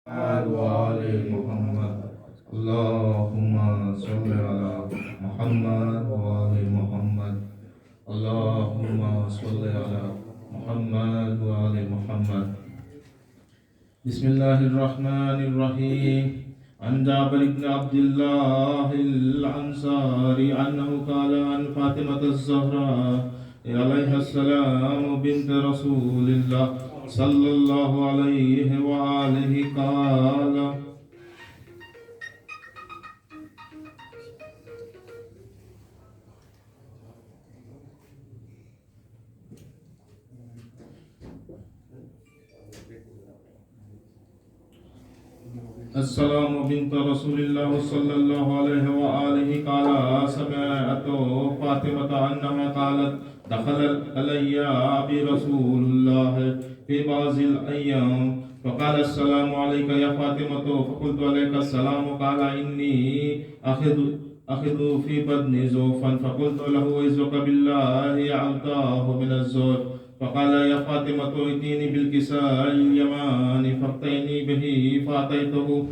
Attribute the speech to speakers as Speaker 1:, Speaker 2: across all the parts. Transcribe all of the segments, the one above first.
Speaker 1: وآل محمد اللهم صل على محمد وآل محمد اللهم صل على محمد وآل محمد. بسم الله الرحمن الرحيم. عن جابر بن عبد الله الأنصاري أنه قال عن فاطمة الزهراء عليها السلام بنت رسول الله صلى الله عليه وآله قال السلام بنت رسول الله صلى الله عليه وآله قال سمعت فاطمة أنها قالت دخل علي أبي رسول الله في بعض الأيام فقال السلام عليك يا فاطمة فقلت عليك السلام قال إني أخذ في بدني زوفا فقلت له ويزك بالله أعطاه من الزور فقال يا فاطمة ائتيني بالكساء اليماني فاقتيني به فأتيته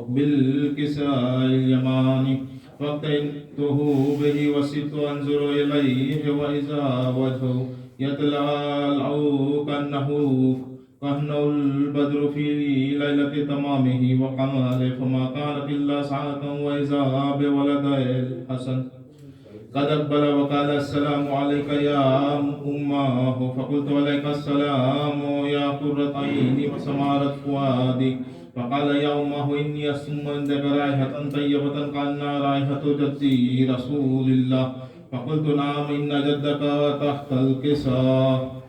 Speaker 1: بالكساء اليماني فاقتيته به وسرت أنظر إليه وإذا وجهه يتلألأ كأنه البدر في ليلة تمامه وكماله فما كانت إلا ساعة وإذا بولد الحسن قد أقبل وقال السلام عليك يا أمه فقلت عليك السلام يا قرة عيني وسمارة فؤادي فقال يا أمه إني أشم عندك رائحة طيبة كأنها رائحة جدي رسول الله فقلت نعم إن جدك تحت الكساء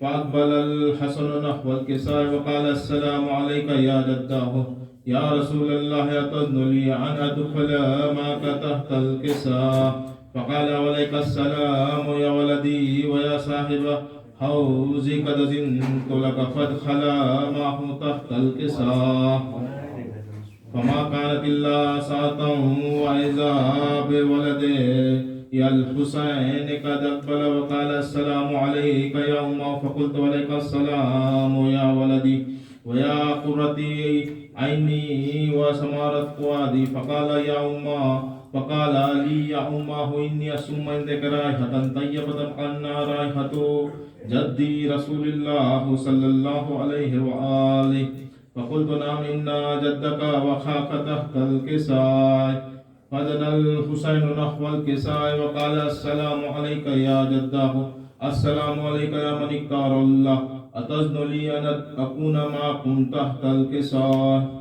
Speaker 1: فأقبل الحسن نحو الكساء وقال السلام عليك يا جداه يا رسول الله أتذن لي أن أدخل معك تحت الكساء فقال عليك السلام يا ولدي ويا صاحب حوزي قد زنت لك فادخل معه تحت الكساء فما كانت إلا ساعة وإذا بولده يا الحسين قد أقبل وقال السلام عليك يا أمه فقلت عليك السلام يا ولدي ويا قرتي عيني وسمارة فؤادي فقال يا أمه فقال لي يا أمه إني أشم عندك رائحة طيبة كأنها رائحة جدي رسول الله صلى الله عليه وآله فقلت نعم إن جدك وخاك تحت الكساء فدنا الحسين نحو الكساء وقال السلام عليك يا جداه السلام عليك يا من اختار الله أتذن لي أن أكون معكم تحت الكساء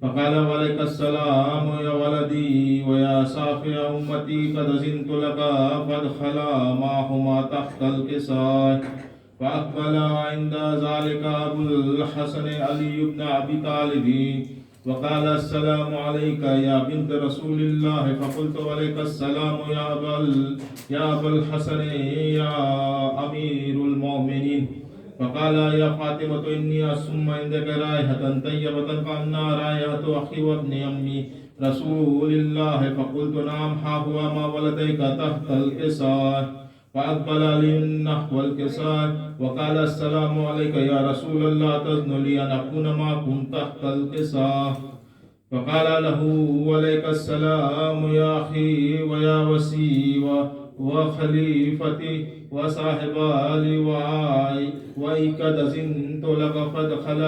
Speaker 1: فقال عليك السلام يا ولدي ويا صافي أمتي قد زنت لك فادخل معهما تحت الكساء فأقبل عند ذلك أبو الحسن علي بن أبي طالب وقال السلام عليك يا بنت رسول الله فقلت عليك السلام يا أبا الحسن يا أمير المؤمنين فقال يا فاطمة إني أشم عندك رائحة طيبة كأنها رائحة أخي وابن أمي رسول الله فقلت نعم ها هو ما ولديك تحت الكساء فأقبل لي نحو الكساء وقال السلام عليك يا رسول الله تذن لي أن أكون معكم تحت الكساء فقال له عليك السلام يا أخي ويا وسي وخليفتي وصاحب آلي وإيقد زنت لك فادخل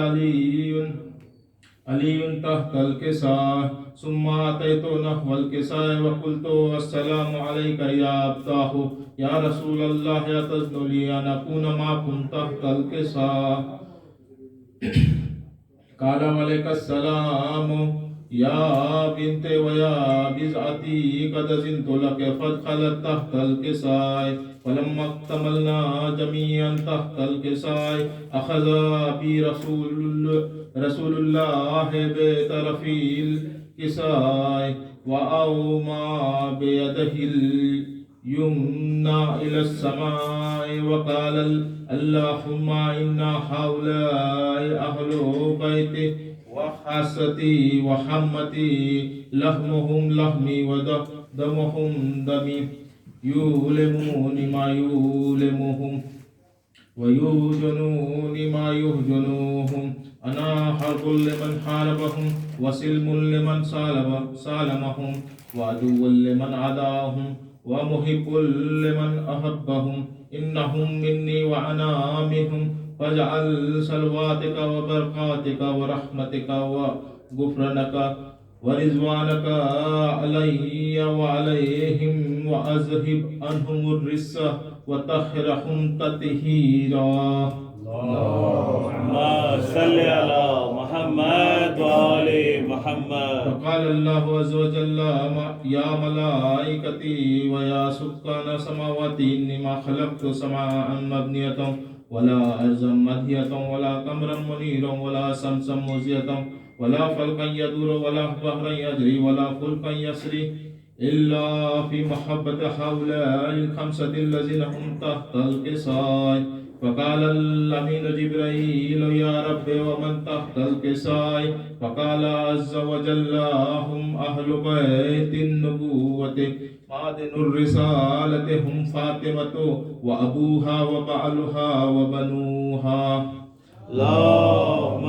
Speaker 1: علي تحت الكساء ثم أتيت نحو الكساء وقلت السلام عليك يا أبتاه يا رسول الله أتذن لي أن أكون معكم تحت الكساء قال عليك السلام يا بنت ويا بزعتي قد زنت لك فادخلت تحت الكساء فلما اكتملنا جميعا تحت الكساء أخذ بي رسول الله بطرف الكساء وأومى بيده اليمنى إلى السماء وقال اللهم إن هؤلاء أهل بيتي وحاستي وحمتي لحمهم لحمي ودمهم دمي يؤلمون ما يؤلمهم ويهجنون ما يهجنوهم أنا حرب لمن حاربهم وسلم لمن سالمهم وعدو لمن عداهم ومحب لمن أحبهم إنهم مني وأنا منهم فاجعل صلواتك وبركاتك ورحمتك وغفرانك ورضوانك علي وعليهم وأذهب عنهم الرجس وطهرهم تطهيرا.
Speaker 2: اللهم صل على محمد وآل محمد.
Speaker 1: فقال الله عز وجل يا ملائكتي ويا سكان سماواتي إني ما خلقت سماء مبنية ولا أرضا مدهية ولا قمرا منيرا ولا شمسا مضيئة ولا فلكا يدور ولا بحرا يجري ولا فلكا يسري إلا في محبة هؤلاء الخمسة الذين هم تحت القصاء. فقال الأمين جبريل يا رب ومن تحت القصاء؟ فقال عز وجل هم أهل بيت النبوة معدن الرسالة هم فاطمة وأبوها وبعلها وبنوها.
Speaker 2: اللهم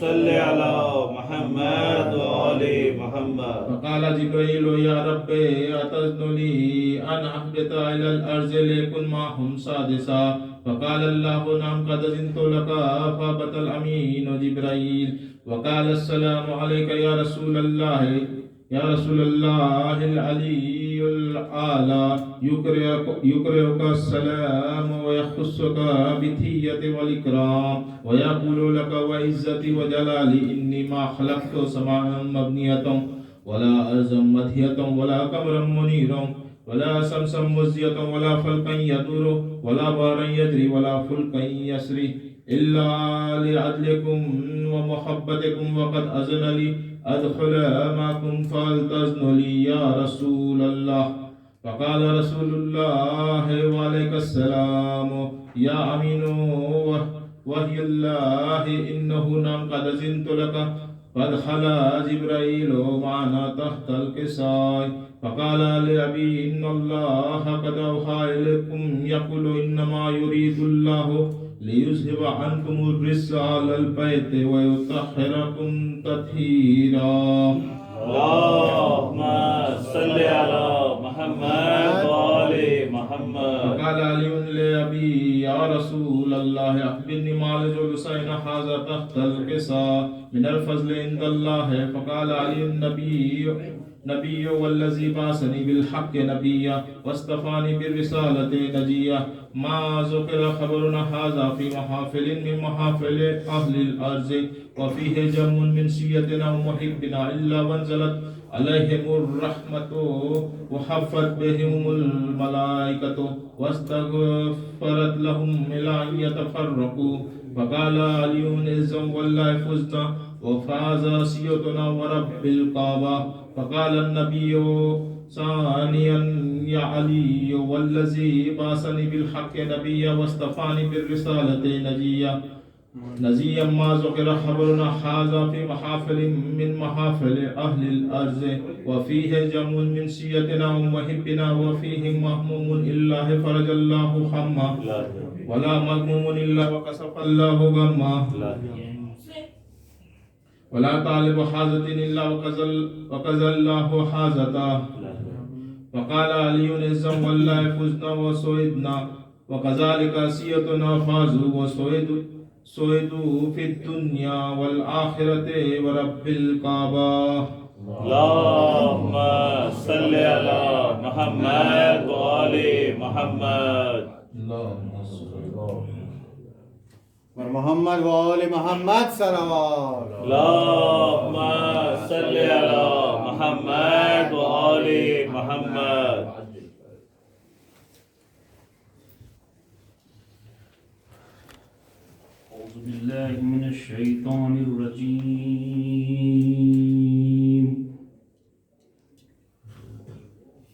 Speaker 2: صل على محمد وآل محمد.
Speaker 1: فقال جبريل يا رب أتذن لي أن أهبط إلى الأرض ليكن معهم سادسا؟ فقال الله نعم قد أذنت لك. فهبط الأمين جبريل وقال السلام عليك يا رسول الله العلي الأعلى يقرئك السلام ويخصك بالتحية والإكرام ويقول لك وعزتي وجلالي إني ما خلقت سماء مبنية ولا أرضا مدهية ولا قمرا منيرا ولا شمسا مضيئة ولا فلكا يدور ولا بحرا يجري ولا فلكا يسري إلا لعدلكم ومحبتكم وقد أذن لي أدخل معكم فلتأذن لي يا رسول الله. فقال رسول الله وعليك السلام يا أمين وحي الله إنه نعم قد أذنت لك. فدخل جبريل معنا تحت القصاء فقال لأبي إن الله قد أوحى إليكم يقول إنما يريد الله ليذهب عنكم الرجس على البيت ويطهركم تطهيرا.
Speaker 2: اللهم صل على محمد وآل محمد.
Speaker 1: فقال علي لأبي يا رسول الله أخبرني ما لجلوسين هذا تحت القصاء من الفضل عند الله. فقال علي نبي والذي بعثني بالحق نبيا واصطفاني بالرسالة نجيا ما ذكر خبرنا هذا في محافل من محافل أهل الأرض وفيه جم من سيدنا ومحبنا إلا وانزلت عليهم الرحمة وحفت بهم الملائكة واستغفرت لهم إلى أن يتفرقوا. فقال علي إذا والله فزنا وفاز سيدنا ورب الكعبة. فقال النبي ثانيا يا علي والذي بعثني بالحق نبيا واصطفاني بالرسالة نجيا ما ذكر خبرنا هذا في محافل من محافل أهل الأرض وفيه جم من سيدنا ومحبنا وفيه مهموم إلا فرج الله همه ولا مغموم إلا وكشف الله غمه ولا طالب حاجة إلا وقضى الله حاجته. فقال علي إذا والله فزنا وسعدنا وكذلك سيدنا فازوا وسعدوا في الدنيا والآخرة ورب الكعبة.
Speaker 2: اللهم صل على محمد وآل محمد.
Speaker 3: محمد وآل محمد صلوات.
Speaker 2: اللهم صل على محمد وآل محمد.
Speaker 4: أعوذ بالله من الشيطان الرجيم.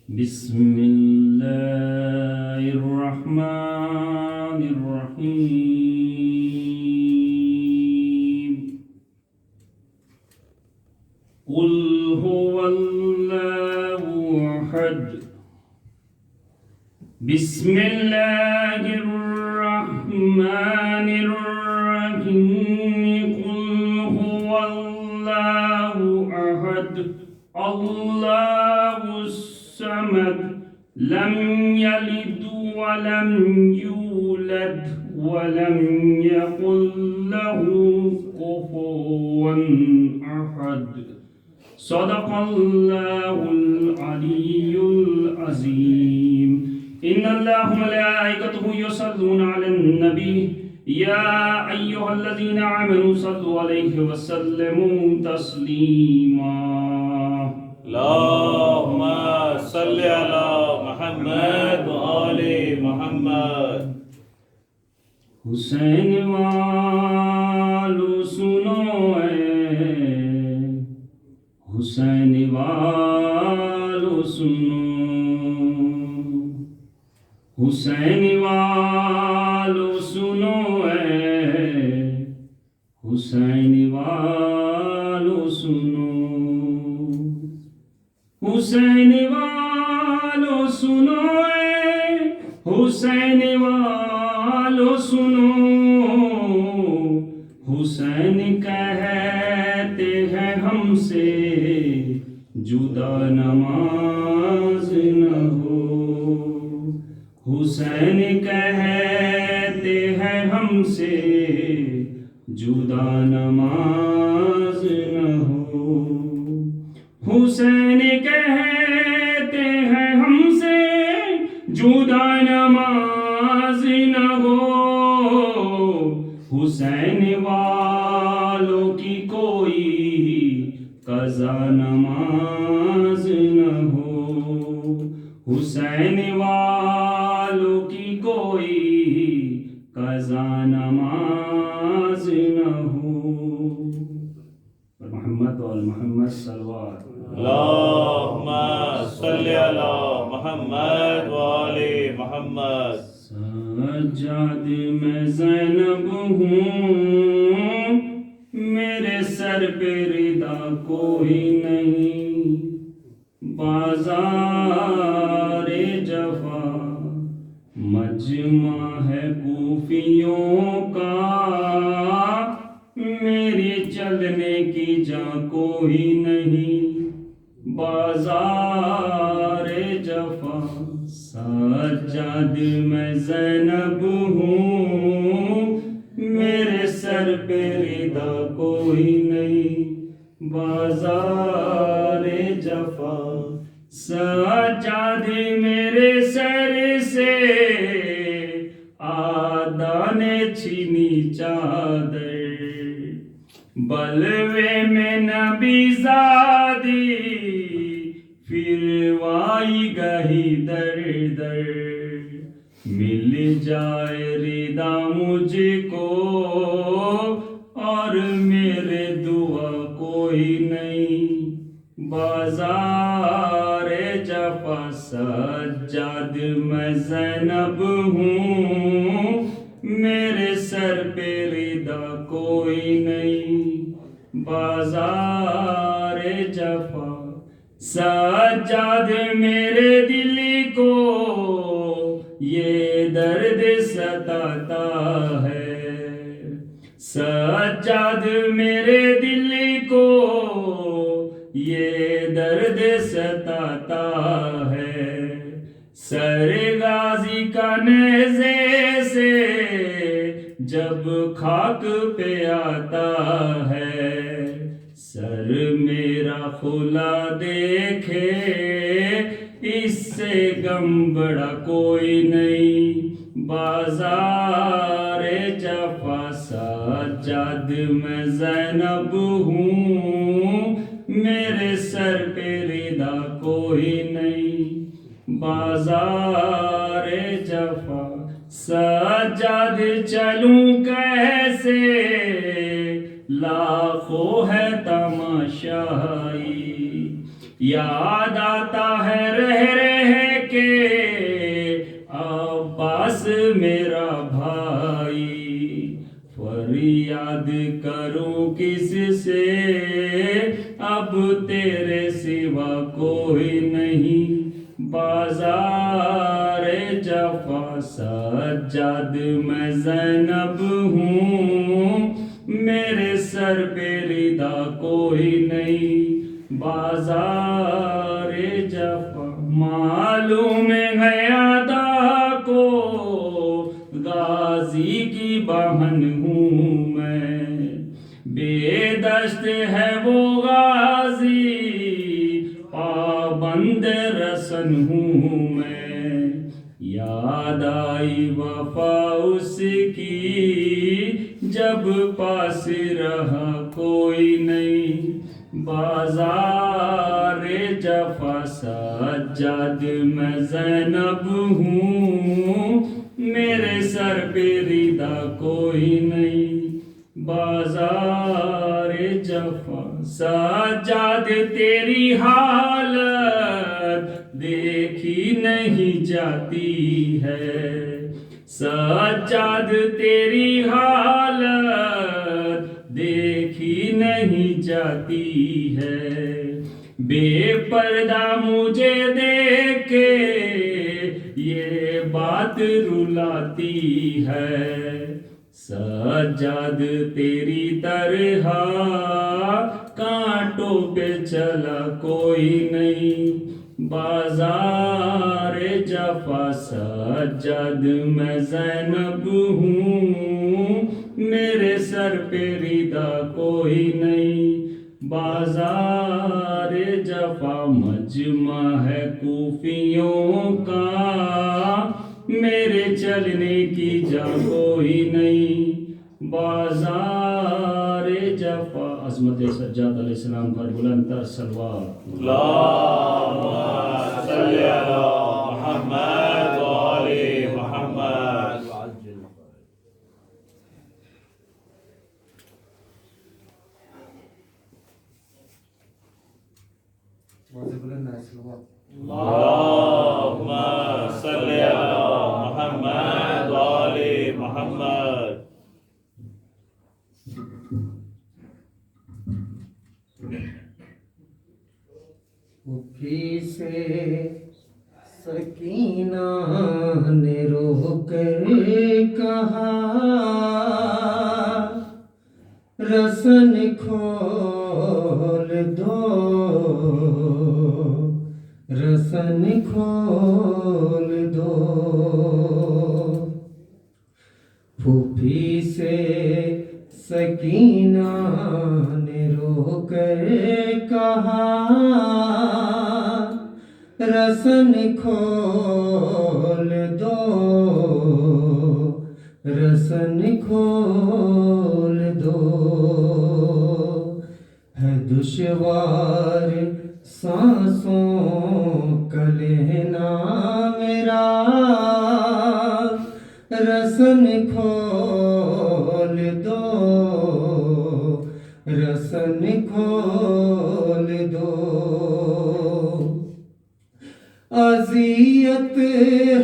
Speaker 4: بسم الله الرحمن الرحيم. قل هو الله أحد. بسم الله الرحمن الرحيم. قل الله أحد الله الصمد لم يلد ولم يولد ولم يكن له كفوا أحد صدق الله العلي العظيم إن الله وملائكته يصلون على النبي يا أيها الذين آمنوا صلوا عليه وسلموا تسليما
Speaker 2: اللهم صل على محمد وآل محمد
Speaker 4: حسین والو سنو حسین والو سنو حسین والو سنو حسین والو سنو حسین والو سنو حسین والو سنو حسین کہتے ہیں ہم سے جدا نماز نہ ہو حسین کہتے ہیں ہم سے جدا نماز نہ ہو حسین کہتے ہیں ہم سے جدا نماز نہ ہو حسین والوں کی کوئی قضا نماز نہ ہو حسین والوں کی کوئی قضا نماز نہ ہو محمد و محمد صلوات
Speaker 2: اللهم صل على محمد وآل محمد
Speaker 4: سجاد میں زینب ہوں میرے سر پہ ردا کوئی نہیں بازار جفا مجمع ہے کوفیوں کا میری چلنے کی جا کوئی نہیں بازار جفا سجاد میں زینب ہوں میرے سر پہ ردا کوئی نہیں بازار جفا سجاد میرے سر سے آدھا نے چھینی چادر بلوے میں نبی زادی پھر وائی گہی در در مل جائے ردا مجھ کو اور میرے دعا کوئی نہیں بازار جفا سجاد میں زینب ہوں میرے سر پہ ردا کوئی نہیں بازار جفا سجاد میرے دل کو یہ درد ستاتا ہے سجاد میرے دل کو یہ درد ستاتا ہے سر غازی کا نیزے سے جب خاک پہ آتا ہے سر میرا کھلا دیکھے اس سے غم بڑا کوئی نہیں بازار جفا سجاد میں زینب ہوں میرے سر پہ ردا کوئی نہیں بازار جفا سجاد چلوں کیسے لاکھوں ہے تماشائی یاد آتا ہے رہ کے عباس میرا بھائی فریاد کروں کس سے اب تیرے سوا کوئی نہیں بازار جفا سجاد میں زینب ہوں میرے سر پہ ردا کو کوئی نہیں بازار جفا معلوم ہے ادا کو غازی کی بہن ہوں میں بے دست ہے وہ غازی پابند رسن ہوں میں یاد آئی وفا اس کی جب پاس رہا کوئی نہیں بازار جفا سجاد میں زینب ہوں میرے سر پہ ریدہ کوئی نہیں بازار جفا سجاد تیری حالت دیکھی نہیں جاتی ہے سجاد تیری حالت دیکھی نہیں جاتی ہے بے پردہ مجھے دیکھ کے یہ بات رلاتی ہے سجاد تیری طرح کانٹوں پہ چلا کوئی نہیں بازار جفا سجاد میں زینب ہوں میرے سر پہ ریدہ کوئی نہیں بازار جفا مجمع ہے کوفیوں کا میرے چلنے کی جا کوئی نہیں بازار جفا عظمت سجاد علیہ السلام پر بلند تر صلوات
Speaker 2: اللہم صلی علی محمد و آل محمد اللہم صلی علی محمد و آل محمد
Speaker 5: پھوپھی سے سکینہ نے رو کر کہا رسن کھول دو رسن کھول دو پھوپھی سے سکینہ نے رو کر کہا رسن کھول دو رسن کھول دو ہے دشوار سانسوں کا لینا میرا رسن کھول دو رسن کھول دو اذیت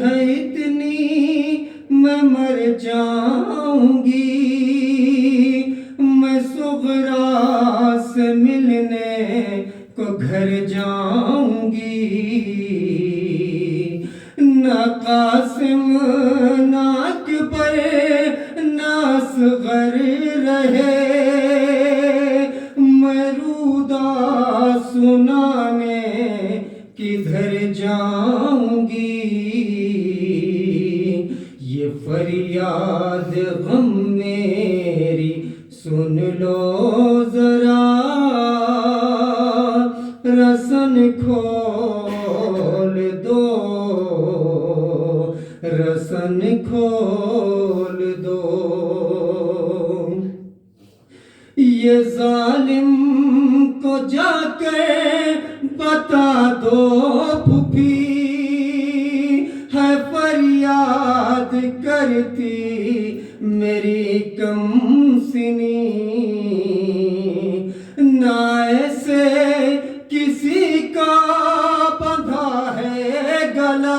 Speaker 5: ہے اتنی میں مر جاؤں گی میں صغرا سے ملنے کو گھر جاؤں گی نہ قاسم نہ اکبر نہ اصغر رہے میں رودا سنانے کدھر جاؤں گی یہ فریاد غم میری سن لو ذرا رسن کھول دو رسن کھول دو یہ ظالم کو جا کے بتا دو پھوپھی ہے فریاد کرتی میری کم سنی نہ ایسے کسی کا بندھا ہے گلا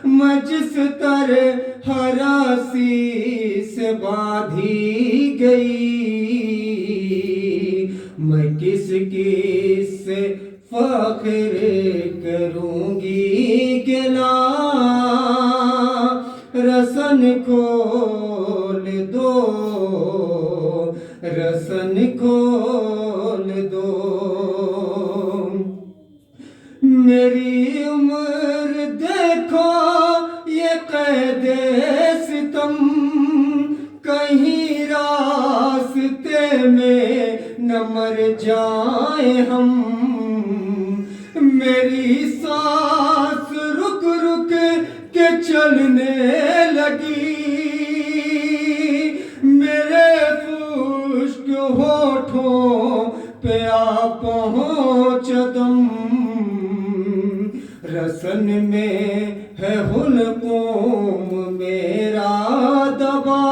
Speaker 5: میں جس طرح ہراسی سے باندھی گئی میں کس کس سے فخر کروں گی گلا رسن کھول دو رسن کھول نہ مر جائیں ہم میری سانس رک رک کے چلنے لگی میرے خشک ہونٹوں پہ آ پہنچ دم رسن میں ہے حلقوم میرا دبا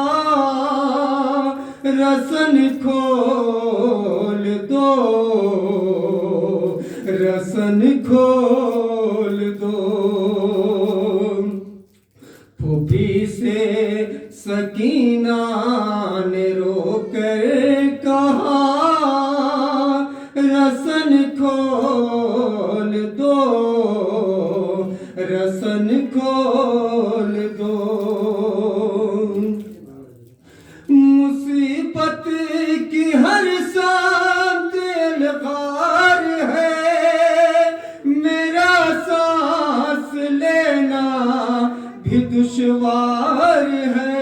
Speaker 5: رسن کھول دو رسن کھول دو پھوپھی سے سکینہ نے رو کر کہا رسن کھول دو رسن کھول دو مصیبت کی ہر سمت الغار ہے میرا سانس لینا بھی دشوار ہے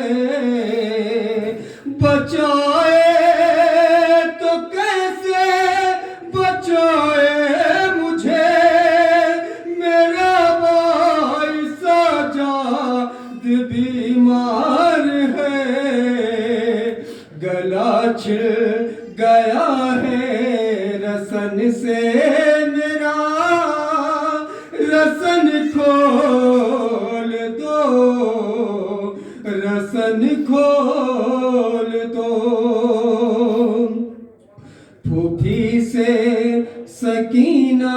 Speaker 5: بچائے تو کیسے بچائے مجھے میرا بھائی سجاد بیمار ہے گلا چھل گیا ہے رسن سے میرا رسن کھول دو رسن کھول دو پھوپھی سے سکینہ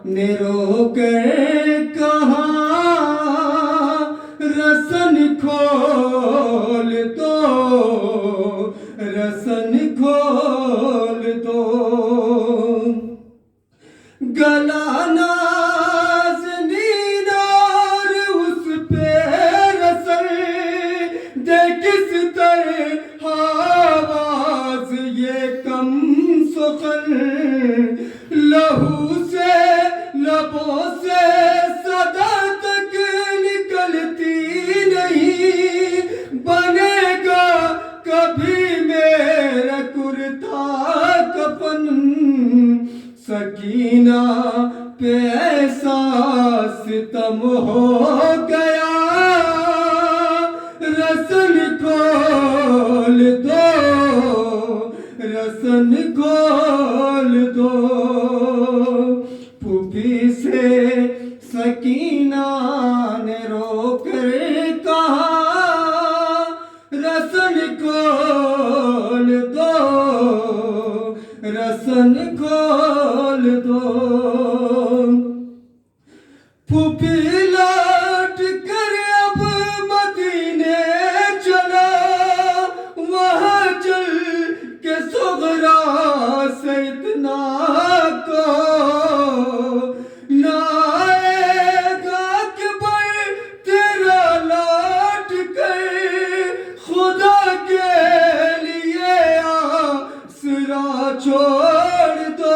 Speaker 5: نے رو کر کہا رسن کھول دو رسن کھول دو گلا نازنین اور اس پہ رسل دے کس طرح آواز یہ کم سخن لہو سے لبوں سے صدا تک نکلتی نہیں بنے گا کبھی میرا کرتا کفن سکینہ پہ ایسا ستم ہو گیا رسن کھول دو رسن کھول دو پھوپھی سے سکینہ نے رو کر کہا رسن کھول دو رسن کھول دو پھوپھی لوٹ کر اب مدینے چلا وہاں چل کے صغرا سے اتنا کو نہ آئے گا کہ بھائی تیرا لوٹ کر خدا کے لیے آسرا چھوڑ دو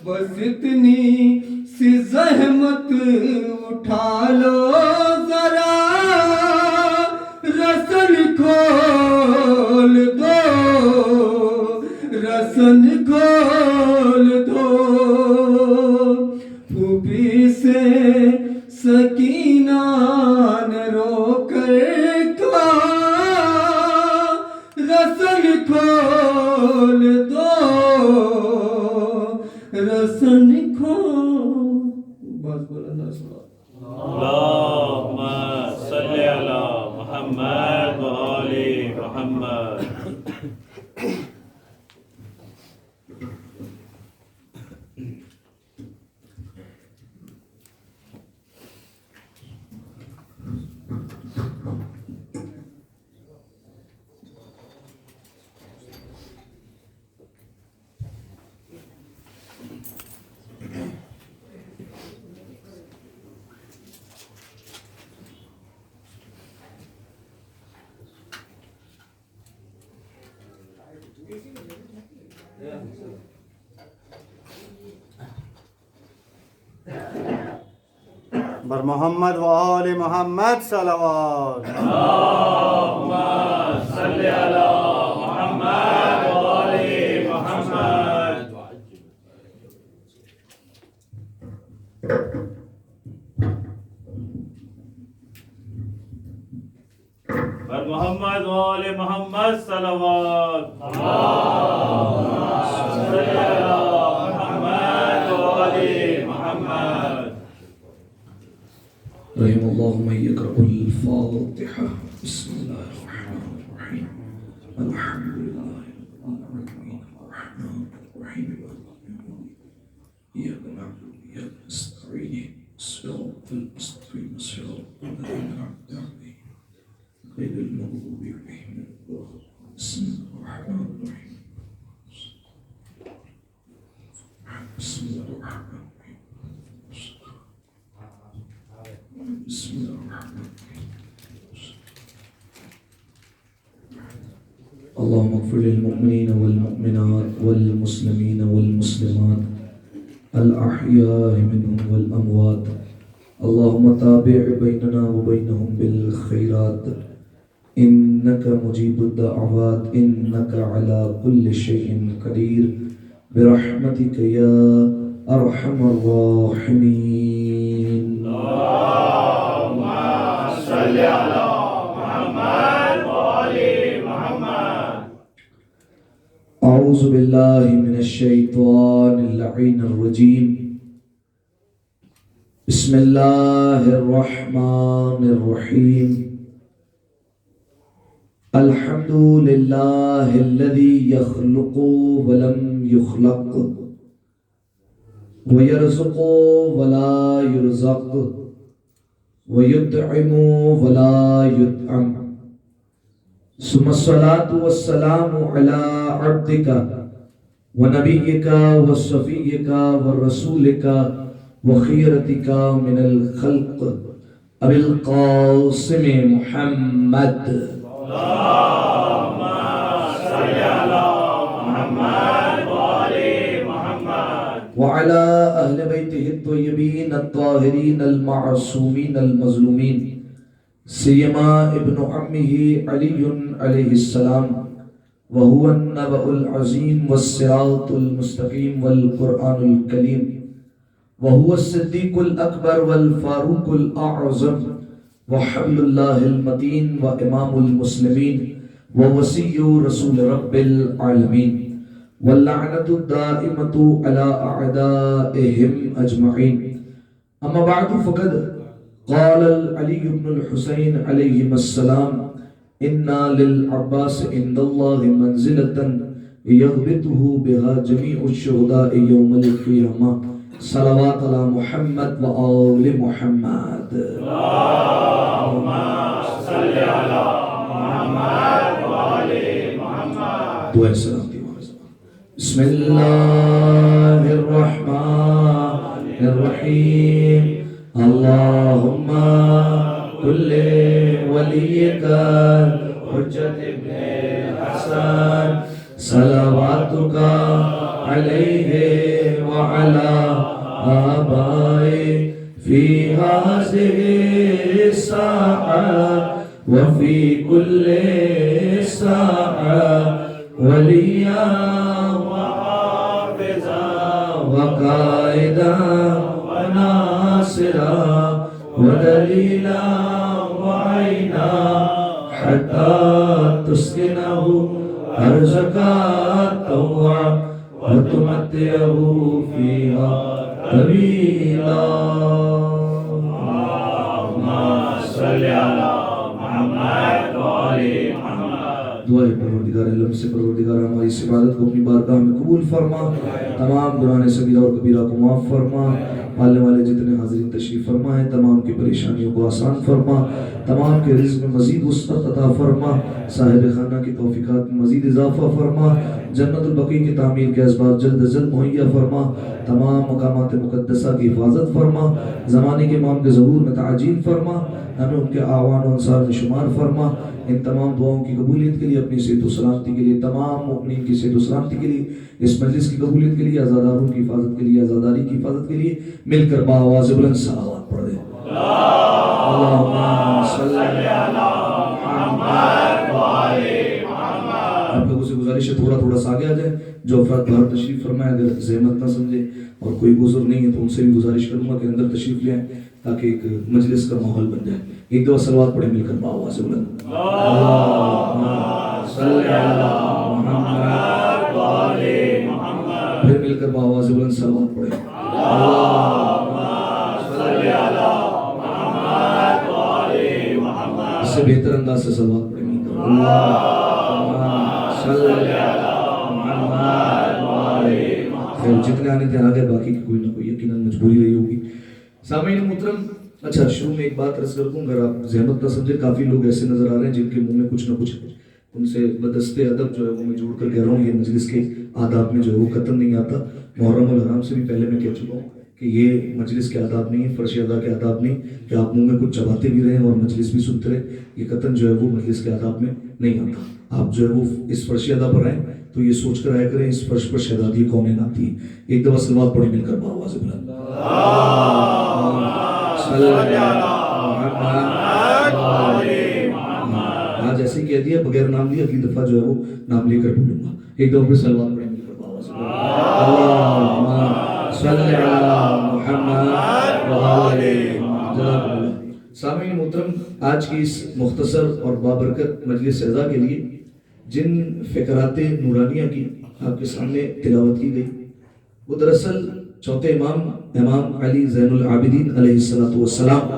Speaker 5: بس اتنی سی زحمت اٹھا لو ذرا رسن کھول دو رسن کھول دو پھوپھی سے سکینہ نے رو کر کہا رسن کھول دو رسن کھول بس بولنا سنا
Speaker 2: اللہم صلی علی محمد و آل محمد
Speaker 3: بر محمد و آل محمد صلوات
Speaker 2: اللہم صلی علی محمد وآل محمد صلوات صلی علی محمد وآل محمد.
Speaker 5: رحم الله من يقرأ الفاتحة. بسم الله الرحمن الرحيم. الحمد لله رب العالمين الرحمن الرحيم إياك نعبد وإياك نستعين صراط المستقيم صراط الذين أنعمت عليهم غير المغضوب عليهم ولا الضالين. بسم الله الرحمن الرحيم. بسم الله الرحمن الرحيم. بسم الله الرحمن الرحيم. اللهم اغفر للمؤمنين والمؤمنات والمسلمين والمسلمات الأحياء منهم والأموات. اللهم تابع بيننا وبينهم بالخيرات إنك مجيب الدعوات إنك على كل شيء قدير برحمتك يا أرحم الراحمين.
Speaker 2: اللهم صل على محمد وآل محمد.
Speaker 5: أعوذ بالله من الشيطان اللعين الرجيم. بسم الله الرحمن الرحيم. الحمد لله الذي يخلق ولم يخلق ويرزق ولا يرزق ويطعم ولا يطعم. ثم الصلاة والسلام على عبدك ونبيك وصفيك ورسولك وخيرتك من الخلق أبي القاسم محمد.
Speaker 2: اللهم صل على محمد وآل محمد.
Speaker 5: وعلى أهل بيته الطيبين الطاهرين المعصومين المظلومين سيما ابن عمه علي عليه السلام وهو النبأ العظيم والصراط المستقيم والقرآن الكريم وهو الصديق الأكبر والفاروق الأعظم وحبل الله المتين وإمام المسلمين ووصي رسول رب العالمين واللعنة الدائمة على أعدائهم أجمعين. أما بعد فقد قال علي بن الحسين عليهما السلام إنا للعباس عند الله منزلة يغبطه بها جميع الشهداء يوم القيامة. صلوات على محمد وآل محمد.
Speaker 2: اللهم صل على محمد وآل محمد.
Speaker 5: دعائے سلام دی بسم اللہ الرحمن الرحیم. اللہم کل ولیک حجت ابن حسن صلواتک علیہ وعلا آبائے فی هذه الساعة وفی کل ساعة ولیا وحافظا وقائدا وناصرا ودلیلا وعینا حتى تسكنه أرزك طوعا وتمتعه فيها طويلا.
Speaker 2: اللهم صل على محمد وآل محمد.
Speaker 5: دعائے پروردگار عالم سے پروردگار ہماری اس عبادت کو اپنی بارگاہ میں قبول فرما. تمام گناہ صغیرہ اور کبیرہ کو معاف فرما. پالنے والے جتنے حاضرین تشریف فرما ہیں تمام کی پریشانیوں کو آسان فرما. تمام کے رزق میں مزید وسعت عطا فرما. صاحب خانہ کی توفیقات میں مزید اضافہ فرما. جنت البقیع کی تعمیر کے اسباب جلد از جلد مہیا فرما. تمام مقامات مقدسہ کی حفاظت فرما. زمانے کے امام کے ظہور میں تعجیل فرما. ہمیں ان کے اعوان و انصار میں شمار فرما. ان تمام دعاؤں کی قبولیت کے لیے اپنی صحت و سلامتی کے لیے تمام مؤمنین کی صحت و سلامتی کے لیے اس مجلس کی قبولیت کے لیے عزاداروں کی حفاظت کے لیے عزاداری کی حفاظت کے لیے مل کر بآواز بلند صلوات پڑھ دیں. اللہم صلی علی محمد وآل محمد. آپ لوگوں سے گزارش ہے تھوڑا تھوڑا سا آگے آ جائیں. جو افراد باہر تشریف فرمائے اگر زحمت نہ سمجھے اور کوئی عذر نہیں ہے تو ان سے بھی گزارش کروں گا کہ اندر تشریف لے آئیں. تاکہ ایک مجلس کا ماحول بن جائے. ایک دفعہ صلوات پڑھیں مل کر بآواز بلند. اللہم صلی علی محمد و آل محمد. پھر مل کر بآواز بلند صلوات پڑھیں. اللہم صلی علی محمد و آل محمد. اس سے بہتر انداز سے صلوات پڑھیں مل کر. اللہم صلی علی محمد و آل محمد. خیر جتنے آنے تھے آگے، باقی کی کوئی نہ کوئی یقیناً مجبوری رہی ہوگی. سامعین محترم، اچھا شروع میں ایک بات عرض کر دوں، اگر آپ زحمت نہ سمجھے، کافی لوگ ایسے نظر آ رہے ہیں جن کے منہ میں کچھ نہ کچھ ہے. ان سے بدست ادب جو ہے وہ میں جوڑ کر کہہ رہا ہوں، یہ مجلس کے آداب میں جو ہے وہ قطن نہیں آتا. محرم الحرام سے بھی پہلے میں کہہ چکا ہوں کہ یہ مجلس کے آداب نہیں ہے، فرش ادا کے آداب نہیں کہ آپ منہ میں کچھ چباتے بھی رہیں اور مجلس بھی سنتے رہیں. یہ قطن جو ہے وہ مجلس کے آداب میں نہیں آتا. آپ جو ہے وہ اس فرش ادا پر آئیں تو یہ سوچ کر آیا کریں اس فرش پر شہزادی کونین آتی ہے. ایک دفعہ صلوات پڑھیں مل کر بآواز بلند. آج ایسے ہی کہہ دیا بغیر نام لیے، اگلی دفعہ جو ہے وہ نام لے کر بولوں گا. ایک دفعہ پھر صلوات پڑھیں مل کر بآواز بلند. اللہم صلی علی محمد و آل محمد. سامعین محترم، آج کی اس مختصر اور بابرکت مجلس عزا کے لیے جن فقرات نورانیہ کی آپ کے سامنے تلاوت کی گئی وہ دراصل چوتھے امام علی زین العابدین علیہ السلام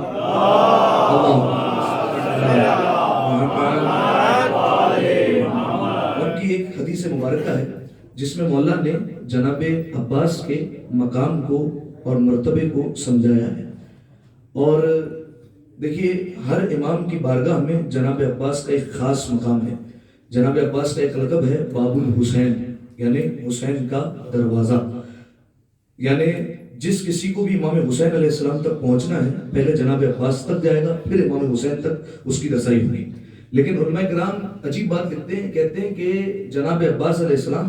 Speaker 5: ان کی ایک حدیث مبارکہ ہے جس میں مولا نے جناب عباس کے مقام کو اور مرتبے کو سمجھایا ہے. اور دیکھیے ہر امام کی بارگاہ میں جناب عباس کا ایک خاص مقام ہے. جناب عباس کا ایک لقب ہے باب الحسین، یعنی حسین کا دروازہ. یعنی جس کسی کو بھی امام حسین علیہ السلام تک پہنچنا ہے پہلے جناب عباس تک جائے گا، پھر امام حسین تک اس کی رسائی ہوگی. لیکن علماء کرام عجیب بات لکھتے ہیں، کہتے ہیں کہ جناب عباس علیہ السلام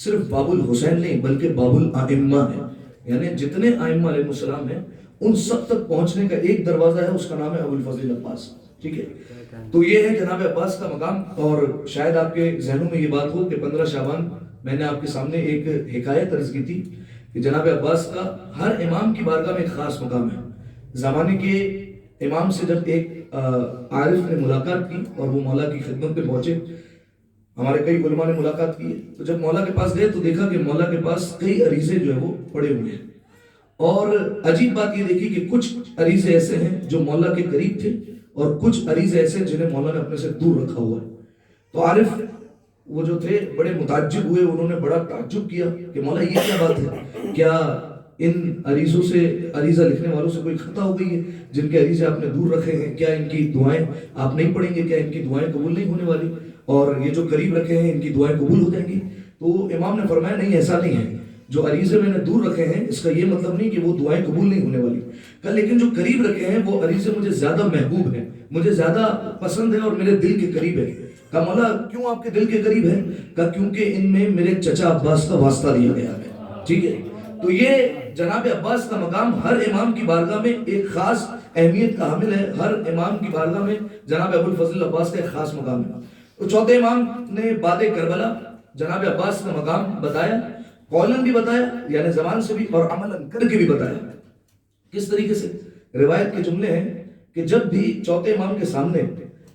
Speaker 5: صرف باب الحسین نہیں بلکہ باب الائمہ ہے. یعنی جتنے ائمہ علیہ السلام ہیں ان سب تک پہنچنے کا ایک دروازہ ہے، اس کا نام ہے ابو الفضل عباس. ٹھیک ہے، تو یہ ہے جناب عباس کا مقام. اور شاید آپ کے ذہنوں میں یہ بات ہو کہ 15 شعبان میں نے آپ کے سامنے ایک حکایت عرض کی تھی کہ جناب عباس کا ہر امام کی بارگاہ میں ایک خاص مقام ہے. زمانے کے امام سے جب ایک عارف نے ملاقات کی اور وہ مولا کی خدمت پہ پہنچے، ہمارے کئی علماء نے ملاقات کی ہے، تو جب مولا کے پاس گئے تو دیکھا کہ مولا کے پاس کئی عریضے جو ہے وہ پڑے ہوئے ہیں. اور عجیب بات یہ دیکھی کہ کچھ عریضے ایسے ہیں جو مولا کے قریب تھے اور کچھ عریضے ایسے جنہیں مولا نے اپنے سے دور رکھا ہوا ہے. تو عارف وہ جو تھے بڑے متعجب ہوئے، انہوں نے بڑا تعجب کیا کہ مولا یہ کیا بات ہے، کیا ان عریضوں سے، عریضہ لکھنے والوں سے کوئی خطا ہو گئی ہے جن کے عریضے آپ نے دور رکھے ہیں؟ کیا ان کی دعائیں آپ نہیں پڑھیں گے؟ کیا ان کی دعائیں قبول نہیں ہونے والی؟ اور یہ جو قریب رکھے ہیں ان کی دعائیں قبول ہو جائیں گی؟ تو امام نے فرمایا نہیں، ایسا نہیں ہے. جو عریضے میں نے دور رکھے ہیں اس کا یہ مطلب نہیں کہ وہ دعائیں قبول نہیں ہونے والی. لیکن جو قریب رکھے ہیں وہ عریضے مجھے زیادہ محبوب ہیں، مجھے زیادہ پسند ہے اور میرے دل کے قریب ہے. کہا مولا کیوں آپ کے دل کے قریب ہے؟ کہا کیونکہ ان میں میرے چچا عباس کا واسطہ دیا گیا ہے. ٹھیک ہے، تو یہ جناب عباس کا مقام ہر امام کی بارگاہ میں ایک خاص اہمیت کا حامل ہے. ہر امام کی بارگاہ میں جناب ابو الفضل عباس کا ایک خاص مقام ہے. تو چوتھے امام نے بعد کربلا جناب عباس کا مقام بتایا، قولن بھی بتایا یعنی زبان سے بھی اور عملاً کر کے بھی بتایا. کس طریقے سے؟ روایت کے جملے ہیں کہ جب بھی چوتھے امام کے سامنے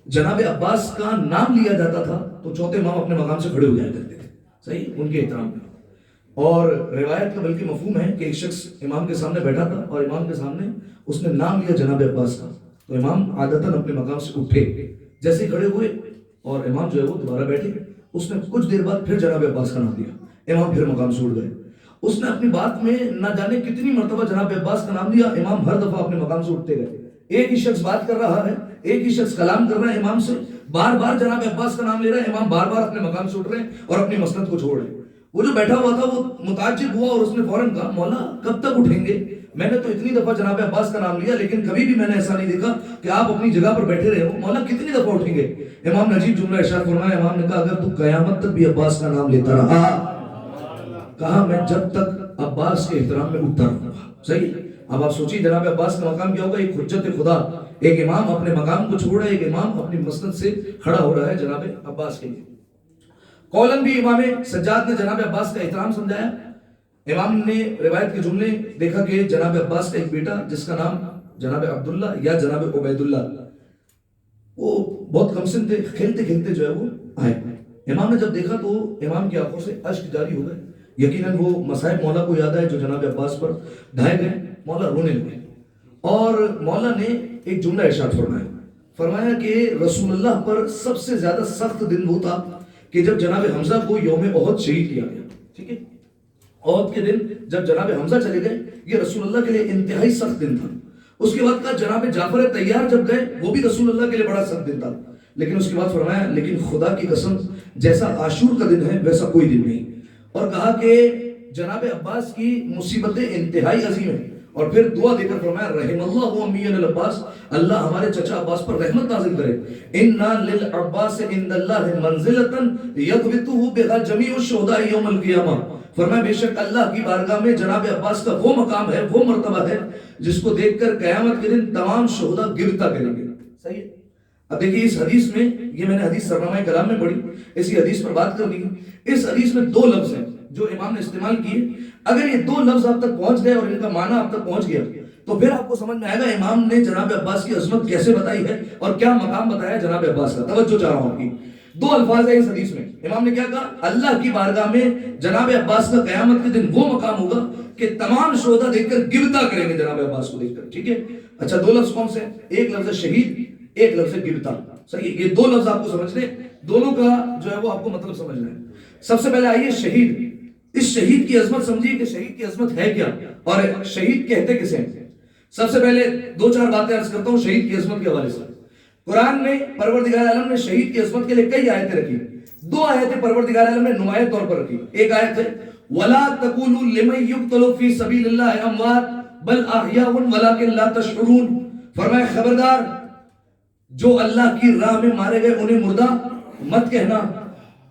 Speaker 5: جناب عباس کا نام لیا جاتا تھا تو چوتھے امام اپنے مقام سے کھڑے ہو جایا کرتے تھے، صحیح، ان کے احترام میں. اور روایت کا بلکہ مفہوم ہے کہ ایک شخص امام کے سامنے بیٹھا تھا اور امام کے سامنے اس نے نام لیا جناب عباس کا، تو امام عادتاً اپنے مقام سے اٹھے، جیسے ہی کھڑے ہوئے اور امام جو ہے وہ دوبارہ بیٹھے، اس نے کچھ دیر بعد پھر جناب عباس کا نام لیا، امام پھر مقام سے اٹھ گئے. اس نے اپنی بات میں نہ جانے کتنی مرتبہ جناب عباس کا نام لیا، امام ہر دفعہ اپنے مقام سے اٹھتے گئے. ایک ہی شخص بات کر رہا ہے، ایک ہی شخص کلام کر رہا ہے امام سے، بار بار جناب عباس کا نام لے رہا ہے، امام بار بار اپنے مقام سے اٹھ رہے ہیں اور اپنی مسند کو چھوڑ رہے ہیں. وہ جو بیٹھا ہوا تھا وہ متعجب ہوا اور اس نے فوراً کہا مولا کب تک اٹھیں گے؟ میں نے تو اتنی دفعہ جناب عباس کا نام لیا لیکن کبھی بھی میں نے ایسا نہیں دیکھا کہ آپ اپنی جگہ پر بیٹھے رہے ہو، مولا کتنی دفعہ اٹھیں گے؟ امام نے عجیب جملہ ارشاد فرمایا، امام نے کہا اگر تو قیامت تک بھی عباس کا نام لیتا رہا، کہا میں جب تک عباس کے احترام میں اٹھتا رہوں گا. صحیح. اب آپ سوچیے جناب عباس کا مقام کیا ہوگا؟ ایک حجت خدا، ایک امام اپنے مقام کو چھوڑ رہا ہے، ایک امام اپنی مسند سے کھڑا ہو رہا ہے جناب عباس کے لیے. قولن بھی امام سجاد نے جناب عباس کا احترام سمجھایا. امام نے روایت کے جملے دیکھا کہ جناب عباس کا ایک بیٹا جس کا نام جناب عبداللہ یا جناب عبید اللہ، وہ بہت کم سن تھے، کھیلتے کھیلتے جو ہے وہ آئے. امام نے جب دیکھا تو امام کی آنکھوں سے اشک جاری ہو گئے. یقیناً وہ مصائب مولا کو یاد آئے جو جناب عباس پر ڈھائے گئے. مولا رونے لگے اور مولا نے ایک جملہ ارشاد فرمایا کہ رسول اللہ پر سب سے زیادہ سخت دن وہ تھا کہ جب جناب حمزہ کو یوم احد شہید کیا گیا. ٹھیک ہے، احد کے دن جب جناب حمزہ چلے گئے یہ رسول اللہ کے لیے انتہائی سخت دن تھا. اس کے بعد کہا جناب جعفر طیار جب گئے وہ بھی رسول اللہ کے لیے بڑا سخت دن تھا. لیکن اس کے بعد فرمایا لیکن خدا کی قسم جیسا عاشور کا دن ہے ویسا کوئی دن نہیں. اور کہا کہ جناب عباس کی مصیبتیں انتہائی عظیم ہیں. اور پھر دعا دے کر فرمایا رحم اللہ امی العباس، اللہ ہمارے چچا عباس پر رحمت نازل کرے. انا للعباس عند اللہ منزلتا یغبطه بها جميع الشهداء یوم القیامہ. فرمایا بے شک اللہ کی بارگاہ میں جناب عباس کا وہ مقام ہے، وہ مرتبہ ہے جس کو دیکھ کر قیامت کے دن تمام شہداء گرتا کریں گے. صحیح ہے. اب دیکھیے اس حدیث میں، یہ میں نے حدیث سرنامہ کلام میں پڑھی، اسی حدیث پر بات کرنی ہے. اس حدیث میں دو لفظ ہیں جو امام نے استعمال کیے. اگر یہ دو لفظ آپ تک پہنچ گئے اور ان کا معنی آپ تک پہنچ گیا تو پھر آپ کو سمجھ میں آئے گا امام نے جناب عباس کی عظمت کیسے بتائی ہے اور کیا مقام بتایا جناب عباس کا. توجہ چاہ رہا ہوں آپ کی. دو الفاظ ہیں اس حدیث میں. امام نے کیا کہا؟ اللہ کی بارگاہ میں جناب عباس کا قیامت کے دن وہ مقام ہوگا کہ تمام شہداء دیکھ کر گرتا کریں گے جناب عباس کو دیکھ کر. ٹھیک ہے. اچھا دو لفظ کون سے ہیں؟ ایک لفظ شہید، ایک لفظ گرتا. صحیح، یہ دو لفظ آپ کو سمجھنے، دونوں کا جو ہے وہ آپ کو مطلب سمجھنا ہے. سب سے پہلے آئیے شہید. اس شہید کی عظمت سمجھیے کہ شہید کی عظمت ہے کیا اور شہید کہتے کسے ہیں. سب سے پہلے دو چار باتیں عرض کرتا ہوں شہید کی عظمت کے حوالے سے. قرآن میں پروردگار عالم نے شہید کی عظمت کے لیے کئی آیتیں رکھی. دو آیتیں پروردگار عالم نے نمایاں طور پر رکھی. ایک آیت ہے وَلَا تَقُولُوا لِمَن يُقْتَلُ فِي سَبِيلِ اللَّهِ أَمْوَاتٌ بَلْ أَحْيَاءٌ وَلَكِن لَا تَشْعُرُونَ. فرمایا خبردار جو اللہ کی راہ میں مارے گئے انہیں مردہ مت کہنا،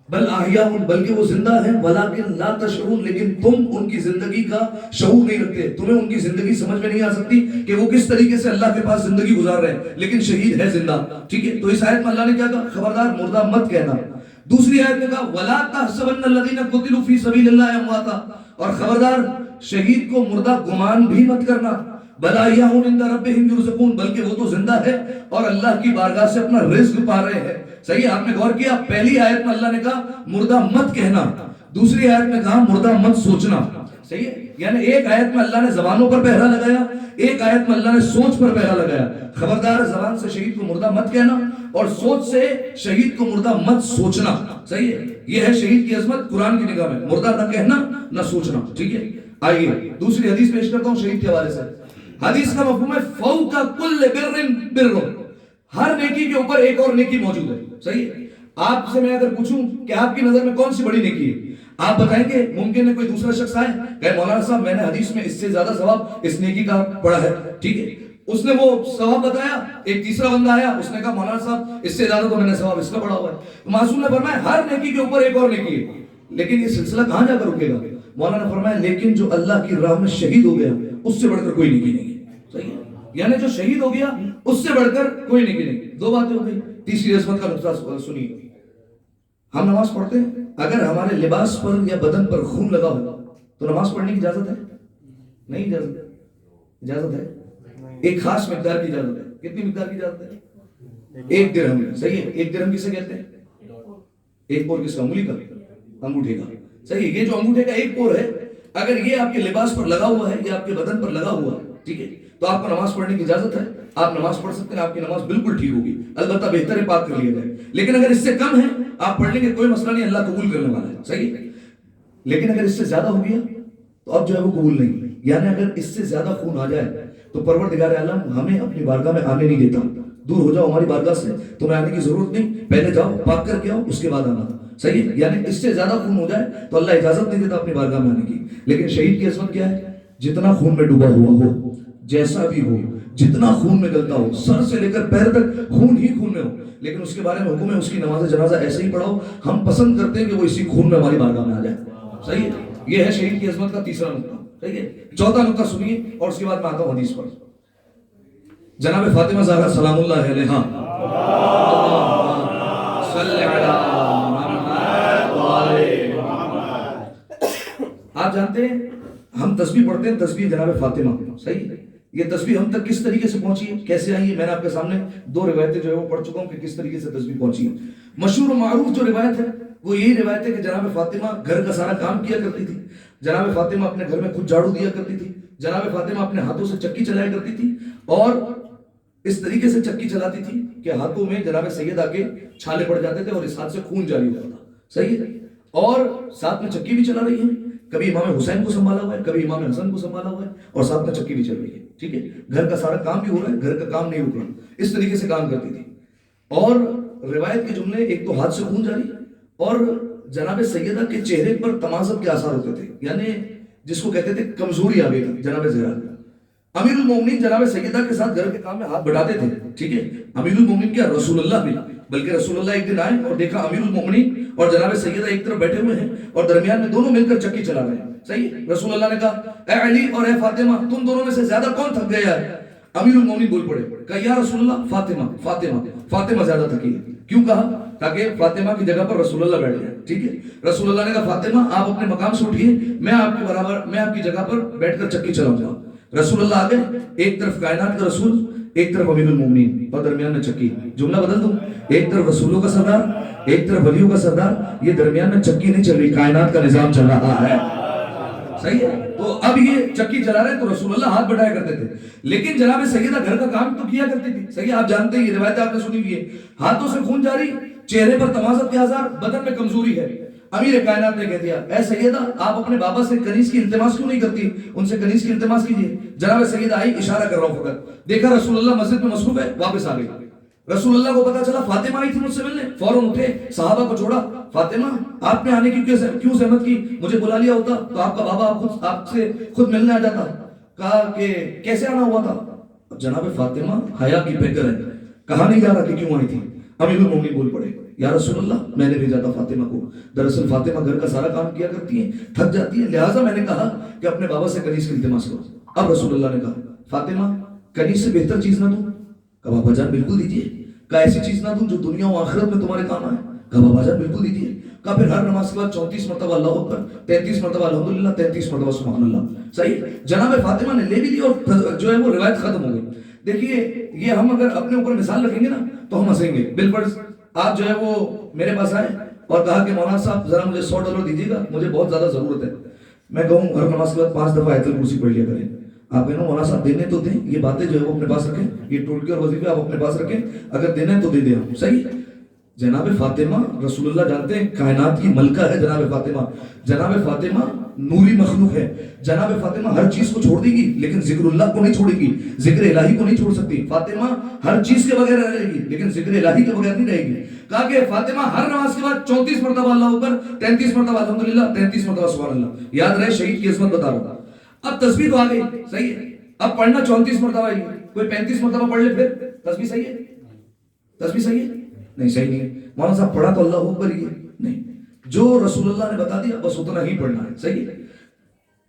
Speaker 5: بل احیاء بلکہ وہ زندہ ہیں، ولیکن لا تشعرون لیکن تم ان کی زندگی کا شعور نہیں رکھتے، تمہیں ان کی زندگی سمجھ میں نہیں آ سکتی کہ وہ کس طریقے سے اللہ کے پاس زندگی گزار رہے ہیں، لیکن شہید ہے زندہ. ٹھیک ہے. تو اس آیت میں اللہ نے کیا کہا؟ خبردار مردہ مت کہنا. دوسری آیت میں کہا ولا تحسبن الذين قتلوا في سبيل الله امواتا، اور خبردار شہید کو مردہ گمان بھی مت کرنا، بل احیاء عند ربهم يرزقون بلکہ وہ تو زندہ ہے اور اللہ کی بارگاہ سے اپنا رزق پا رہے ہیں. صحیح. آپ نے غور کیا پہلی آیت میں اللہ نے کہا مردہ مت کہنا، دوسری آیت میں کہا مردہ مت سوچنا. صحیح ہے. یعنی ایک آیت میں اللہ نے زبانوں پر پہرا لگایا، ایک آیت میں اللہ نے سوچ پر پہرا لگایا. خبردار زبان سے شہید کو مردہ مت کہنا اور سوچ سے شہید کو مردہ مت سوچنا. صحیح ہے. یہ ہے شہید کی عظمت قرآن کی نگاہ میں، مردہ نہ کہنا نہ سوچنا. ٹھیک ہے. آئیے دوسری حدیث پیش کرتا ہوں شہید کے حوالے سے. حدیث کا مفہوم ہے فوق کل بر بر، ہر نیکی کے اوپر ایک اور نیکی موجود ہے. صحیح ہے. آپ سے میں اگر پوچھوں کہ آپ کی نظر میں کون سی بڑی نیکی ہے، آپ بتائیں گے. ممکن ہے کوئی دوسرا شخص آئے کہ مولانا صاحب میں نے حدیث میں اس سے زیادہ ثواب اس نیکی کا پڑھا ہے. ٹھیک ہے. اس نے وہ ثواب بتایا. ایک تیسرا بندہ آیا، اس نے کہا مولانا صاحب اس سے زیادہ تو میں نے ثواب اس کا پڑھا ہوا ہے. معصوم نے فرمایا ہر نیکی کے اوپر ایک اور نیکی ہے، لیکن یہ سلسلہ کہاں جا کر رکے گا؟ مولانا نے فرمایا لیکن جو اللہ کی راہ میں شہید ہو گیا اس سے بڑھ کر کوئی نیکی نہیں ہے. صحیح ہے. یعنی جو شہید ہو گیا اس سے بڑھ کر کوئی نیکی نہیں. دو باتیں ہو گئی. تیسری عظمت کا نقطہ سنیے. ہم نماز پڑھتے ہیں، اگر ہمارے لباس پر یا بدن پر خون لگا ہو تو نماز پڑھنے کی اجازت ہے؟ نہیں اجازت. اجازت ہے ایک خاص مقدار کی اجازت ہے. کتنی مقدار کی اجازت ہے؟ 1 درہم. صحیح ہے. 1 درہم کسے کہتے ہیں؟ ایک پور کس کا؟ انگلی کا، انگوٹھے کا. صحیح ہے. یہ جو انگوٹھے کا ایک پور ہے اگر یہ آپ کے لباس پر لگا ہوا ہے یا آپ کے بدن پر لگا ہوا ہے، ٹھیک ہے، تو آپ کو نماز پڑھنے کی اجازت ہے. آپ نماز پڑھ سکتے ہیں، آپ کی نماز بالکل ٹھیک ہوگی. البتہ بہتر ہے پاک کر لیا جائے. لیکن اگر اس سے کم ہے آپ پڑھ لیں گے کوئی مسئلہ نہیں، اللہ قبول کرنے والا ہے. صحیح ہے. لیکن اگر اس سے زیادہ ہو گیا تو اب جو ہے وہ قبول نہیں. یعنی اگر اس سے زیادہ خون آ جائے تو پروردگار عالم ہمیں اپنی بارگاہ میں آنے نہیں دیتا. دور ہو جاؤ ہماری بارگاہ سے، تمہیں آنے کی ضرورت نہیں، پہلے جاؤ پاک کر کے آؤ اس کے بعد آنا. صحیح ہے. یعنی اس سے زیادہ خون ہو جائے تو اللہ اجازت نہیں دیتا اپنی بارگاہ میں آنے کی. لیکن شہید کی عظمت کیا ہے؟ جتنا خون میں ڈوبا ہوا ہو، جیسا بھی ہو، جتنا خون میں گلتا ہو، سر سے لے کر پیر تک خون ہی خون میں ہو، لیکن اس کے بارے میں حکم ہے اس کی نماز جنازہ ایسے ہی پڑھاؤ. ہم پسند کرتے ہیں کہ وہ اسی خون میں ہماری بارگاہ میں آ جائے. صحیح ہے. یہ ہے شہید کی عظمت کا تیسرا نقطہ. صحیح ہے. چوتھا نقطہ سنیے اور اس کے بعد میں آتا ہوں حدیث پر. جناب فاطمہ زہرا سلام اللہ علیہا، صلی علی محمد وآل محمد. آپ جانتے ہیں ہم تسبیح پڑھتے ہیں، تسبیح جناب فاطمہ. صحیح ہے. یہ تسبیح ہم تک کس طریقے سے پہنچی ہے، کیسے آئی ہے؟ میں نے آپ کے سامنے 2 روایتیں جو ہے وہ پڑھ چکا ہوں کہ کس طریقے سے تسبیح پہنچی ہے۔ مشہور و معروف جو روایت ہے وہ یہی روایت ہے کہ جناب فاطمہ گھر کا سارا کام کیا کرتی تھی، جناب فاطمہ اپنے گھر میں خود جھاڑو دیا کرتی تھی، جناب فاطمہ اپنے ہاتھوں سے چکی چلایا کرتی تھی، اور اس طریقے سے چکی چلاتی تھی کہ ہاتھوں میں جناب سیدہ کے چھالے پڑ جاتے تھے اور اس ہاتھ سے خون جاری ہوتا تھا، صحیح ہے، اور ساتھ میں چکی بھی چلا رہی ہے، کبھی امام حسین کو سنبھالا ہوا ہے، کبھی امام حسن کو سنبھالا ہوا ہے، اور ساتھ میں چکی بھی چل رہی ہے، ٹھیک ہے، گھر کا سارا کام بھی ہو رہا ہے، گھر کا کام نہیں رک رہا، اس طریقے سے کام کرتی تھی۔ اور روایت کے جملے، ایک تو ہاتھ سے خون جاری، اور جناب سیدہ کے چہرے پر تمازت کے آثار ہوتے تھے، یعنی جس کو کہتے تھے کمزوری آ گئی تھی جناب زہرا۔ امیر المومنین جناب سیدہ کے ساتھ گھر کے کام میں ہاتھ بٹاتے تھے، ٹھیک ہے، امیر المومنین کیا، رسول اللہ بھی، بلکہ رسول اللہ ایک دن آئے اور دیکھا امیر المومنین اور جناب سیدہ ایک طرف بیٹھے ہوئے ہیں اور درمیان میں دونوں مل کر چکی چلا رہے ہیں، صحیح ہے۔ رسول اللہ نے کہا اے علی اور اے فاطمہ، تم دونوں میں سے زیادہ کون تھک گیا ہے؟ امیر المومنین بول پڑے، کہا یا رسول اللہ فاطمہ، فاطمہ، فاطمہ زیادہ تھکی ہے۔ کیوں کہا؟ تاکہ فاطمہ کی جگہ پر رسول اللہ بیٹھ جائے، ٹھیک ہے۔ رسول اللہ نے کہا فاطمہ آپ اپنے مقام سے اٹھیے، میں آپ کے برابر، میں آپ کی جگہ پر بیٹھ کر چکی چلاؤں گا۔ رسول اللہ آگے، ایک طرف کائنات کا رسول، ایک طرف امیر المومنین، اور درمیان میں چکی۔ جملہ بدل دوں، ایک طرف رسولوں کا سردار، ایک طرف ولیوں کا سردار، یہ درمیان میں چکی نہیں چل رہی، کائنات کا نظام چل رہا ہے، صحیح ہے۔ تو اب یہ چکی چلا رہے تو رسول اللہ ہاتھ بٹایا کرتے تھے، لیکن جناب سیدہ گھر کا کام تو کیا کرتی تھی، صحیح ہے، آپ جانتے ہیں یہ روایت آپ نے سنی ہوئی ہے، ہاتھوں سے خون جاری، چہرے پر تمازت کے آثار، بدن میں کمزوری ہے۔ امیر کائنات نے کہہ دیا اے سیدہ آپ اپنے بابا سے کنیز کی التماس کیوں نہیں کرتی، ان سے کنیز کی التماس کیجیے۔ جناب سیدہ آئی، اشارہ کر رہا ہوں فقط، دیکھا رسول اللہ مسجد میں مصروف ہے، واپس آ گئی۔ رسول اللہ کو پتا چلا فاطمہ آئی تھی مجھ سے ملنے، فوراً اٹھے، صحابہ کو چھوڑا، فاطمہ آپ نے آنے کی کیوں زحمت کی، مجھے بلا لیا ہوتا تو آپ کا بابا آپ سے خود ملنے آ جاتا۔ کہا کہ کیسے آنا ہوا تھا؟ جناب فاطمہ حیا کی پیکر ہے، کہا نہیں جا رہا کہ کیوں آئی تھی۔ امیر المومنین بول پڑے یا رسول اللہ میں نے بھیجا تھا فاطمہ کو، دراصل فاطمہ گھر کا سارا کام کیا کرتی ہے، تھک جاتی ہے، لہٰذا میں نے کہا کہ اپنے بابا سے کنیز کی التماس کرو۔ اب رسول اللہ نے کہا فاطمہ کنیز سے بہتر چیز نہ دوں؟ کہا بابا جان بالکل دیجیے۔ کہا ایسی چیز نہ دوں جو دنیا و آخرت میں تمہارے کام آئے؟ کہا بابا جان بالکل دیجیے۔ کہا پھر ہر نماز کے بعد 34 مرتبہ اللہ اکبر، 33 مرتبہ الحمدللہ، 33 مرتبہ سبحان اللہ، صحیح۔ جناب فاطمہ نے لے بھی لی اور جو ہے وہ روایت ختم ہو گئی۔ دیکھیے یہ ہم اگر اپنے اوپر مثال رکھیں گے نا تو ہم ہنسیں گے۔ بالفرض آپ جو ہے وہ میرے پاس آئے اور کہا کہ مولانا صاحب ذرا مجھے $100 دیجیے گا، مجھے بہت زیادہ ضرورت ہے۔ میں کہوں ہر نماز کے بعد 5 دفعہ آیت الکرسی پڑھ لیا کریں۔ آپ کہنا مولانا صاحب دینے تو دیں، یہ باتیں جو ہے وہ اپنے پاس رکھیں، یہ ٹوٹکے اور وظیفے آپ اپنے پاس رکھیں، اگر دینا ہے تو دے دیں آپ، صحیح۔ جناب فاطمہ رسول اللہ جانتے ہیں کائنات کی ملکہ ہے جناب فاطمہ، جناب فاطمہ نوری مخلوق ہے، جناب فاطمہ ہر چیز کو چھوڑ دے گی لیکن ذکر اللہ کو نہیں چھوڑے گی، ذکر الہی کو نہیں چھوڑ سکتی۔ فاطمہ ہر چیز کے بغیر رہے گی لیکن ذکر الہی کے بغیر نہیں رہے گی۔ کہا کہ فاطمہ ہر نماز کے بعد 34 مرتبہ اللہ اکبر، 33 مرتبہ الحمدللہ، 33 مرتبہ سبحان اللہ۔ یاد رہے شہید کی عظمت بتا رہا ہوں۔ اب تسبیح تو آ گئی، صحیح ہے، اب پڑھنا 34 مرتبہ ہی، کوئی 35 مرتبہ پڑھ لے پھر تسبیح صحیح ہے؟ تسبیح صحیح ہے؟ نہیں صحیح نہیں ہے۔ مولانا صاحب پڑھا تو اللہ اکبر ہی ہے، نہیں، جو رسول اللہ نے بتا دیا بس اتنا ہی پڑھنا ہے، صحیح ہے۔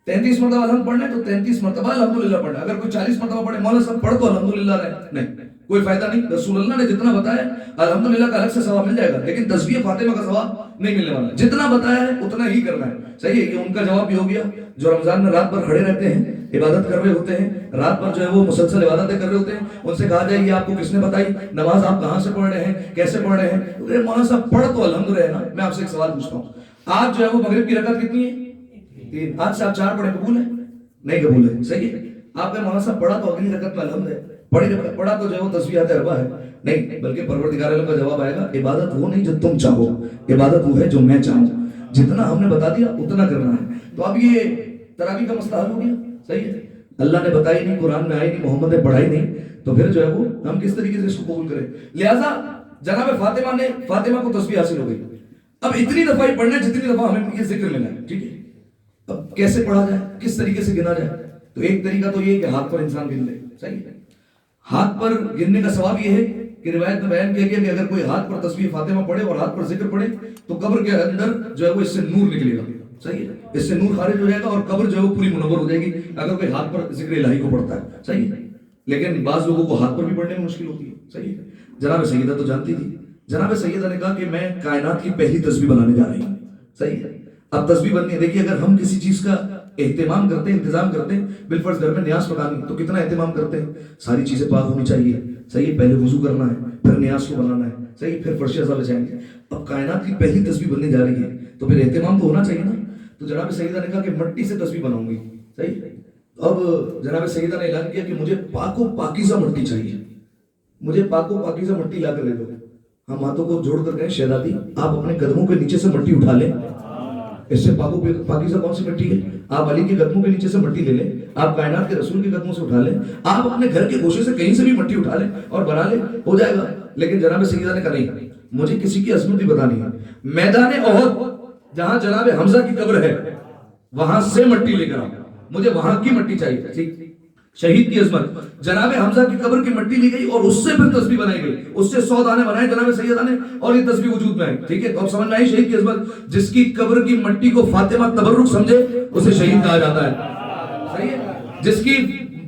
Speaker 5: 33 مرتبہ الحمد پڑھنا ہے تو 33 مرتبہ الحمدللہ پڑھنا ہے۔ اگر کوئی 40 مرتبہ پڑھے مولانا صاحب پڑھ تو الحمدللہ رہے، نہیں کوئی فائدہ نہیں۔ رسول اللہ نے جتنا بتایا الحمدللہ کا الگ سے ثواب مل جائے گا لیکن تسبیح فاطمہ کا ثواب نہیں ملنے والا، جتنا بتایا ہے اتنا ہی کرنا ہے، صحیح ہے۔ یہ ان کا جواب بھی ہو گیا جو رمضان میں رات بھر کھڑے رہتے ہیں، عبادت کر رہے ہوتے ہیں، رات بھر جو ہے وہ مسلسل عبادتیں کر رہے ہوتے ہیں، ان سے کہا جائے یہ آپ کو کس نے بتائی، نماز آپ کہاں سے پڑھ رہے ہیں، کیسے پڑھ رہے ہیں؟ مولانا صاحب پڑھ تو الحمد رہے نا۔ میں آپ سے ایک سوال پوچھتا ہوں، آج جو ہے وہ مغرب کی رکعت کتنی ہے؟ 3۔ آج سے آپ 4 پڑھے، قبول ہے؟ نہیں قبول ہے، صحیح ہے۔ آپ نے مولانا صاحب پڑھا تو اگلی رکعت میں الحمد ہے، پڑھا تو جو ہے وہ تسبیحات اربع ہے، نہیں، بلکہ پروردگار عالم کا جواب آئے گا عبادت وہ نہیں جو تم چاہو، عبادت وہ ہے جو میں چاہوں، جتنا ہم نے بتا دیا اتنا کرنا ہے۔ تو اب یہ تراویح کا مسئلہ حل ہو گیا، صحیح ہے۔ اللہ نے بتائی نہیں، قرآن میں آئی نہیں، محمد نے پڑھائی نہیں، تو پھر جو ہے وہ ہم کس طریقے سے اس کو قبول کریں؟ لہٰذا جناب فاطمہ کو تسبیح حاصل ہو گئی۔ اب اتنی دفعہ ہی پڑھنا ہے جتنی دفعہ ہمیں یہ ذکر ملا ہے، ٹھیک ہے۔ اب کیسے پڑھا جائے، کس طریقے سے گنا جائے؟ تو ایک طریقہ تو یہ ہے کہ ہاتھ پر انسان گن لے، صحیح ہے۔ ہاتھ پر گننے کا ثواب یہ ہے کہ روایت میں بیان کیا گیا کہ اگر کوئی ہاتھ پر تسبیح فاطمہ پڑھے اور ہاتھ پر ذکر پڑھے تو قبر کے اندر جو ہے وہ اس سے نور نکلے گا، صحیح ہے، اس سے نور خارج ہو جائے گا اور قبر جو ہے وہ پوری منور ہو جائے گی اگر کوئی ہاتھ پر ذکر الہی کو پڑھتا ہے، صحیح ہے۔ لیکن بعض لوگوں کو ہاتھ پر بھی پڑھنے میں مشکل ہوتی ہے، صحیح ہے۔ جناب سیدہ تو جانتی تھی، جناب سیدہ نے کہا کہ میں کائنات کی پہلی تسبیح بنانے جا رہی ہوں، صحیح ہے۔ اب تسبیح بننی ہے، دیکھیے اگر ہم کسی چیز کا اہتمام کرتے ہیں, انتظام کرتے ہیں. بالفرض گھر میں نیاز پکانی تو کتنا اہتمام کرتے ہیں, ساری چیزیں پاک ہونی چاہیے, صحیح ہے, پہلے وضو کرنا ہے, پھر نیاز کو بنانا ہے, صحیح, پھر فرش اعضاء بچائیں گے. اب کائنات کی پہلی تسبیح بننے جا رہی ہے تو پھر اہتمام تو ہونا چاہیے نا. تو جناب سیدہ نے کہا کہ مٹی سے تسبیح بناؤں گی, صحیح. اب جناب سیدہ نے اعلان کیا کہ مجھے پاک و پاکیزہ مٹی چاہیے, مجھے پاک و پاکیزہ مٹی لا کر دے دو. ہم ہاتھوں کو جوڑ کر کہیں شہزادی آپ اپنے قدموں کے نیچے سے مٹی اٹھا لیں. اس سے پاک و پاکیزہ کون سی مٹی ہے؟ آپ علی کے قدموں کے نیچے سے مٹی لے لیں, آپ کائنات کے رسول کے قدموں سے اٹھا لیں, آپ اپنے گھر کے گوشے سے کہیں سے بھی مٹی اٹھا لیں اور بنا لیں, ہو جائے گا. لیکن جناب سیدہ نے کہا نہیں, مجھے کسی کی عظمت بھی بتانی ہے. میدان احد جہاں جناب حمزہ کی قبر ہے وہاں سے مٹی لے کر آؤ, مجھے وہاں کی مٹی چاہیے. ٹھیک, شہید کی عظمت, جناب حمزہ کی قبر کی مٹی لی گئی اور اس سے پھر تسبیح بنائی گئی, اس سے 100 دانے بنائے جناب سیدہ نے اور یہ تسبیح وجود میں آئی. ٹھیک ہے, تو اب سمجھ میں آئی شہید کی عظمت. جس کی قبر کی مٹی کو فاطمہ تبرک سمجھے اسے شہید کہا جاتا ہے, صحیح ہے. جس کی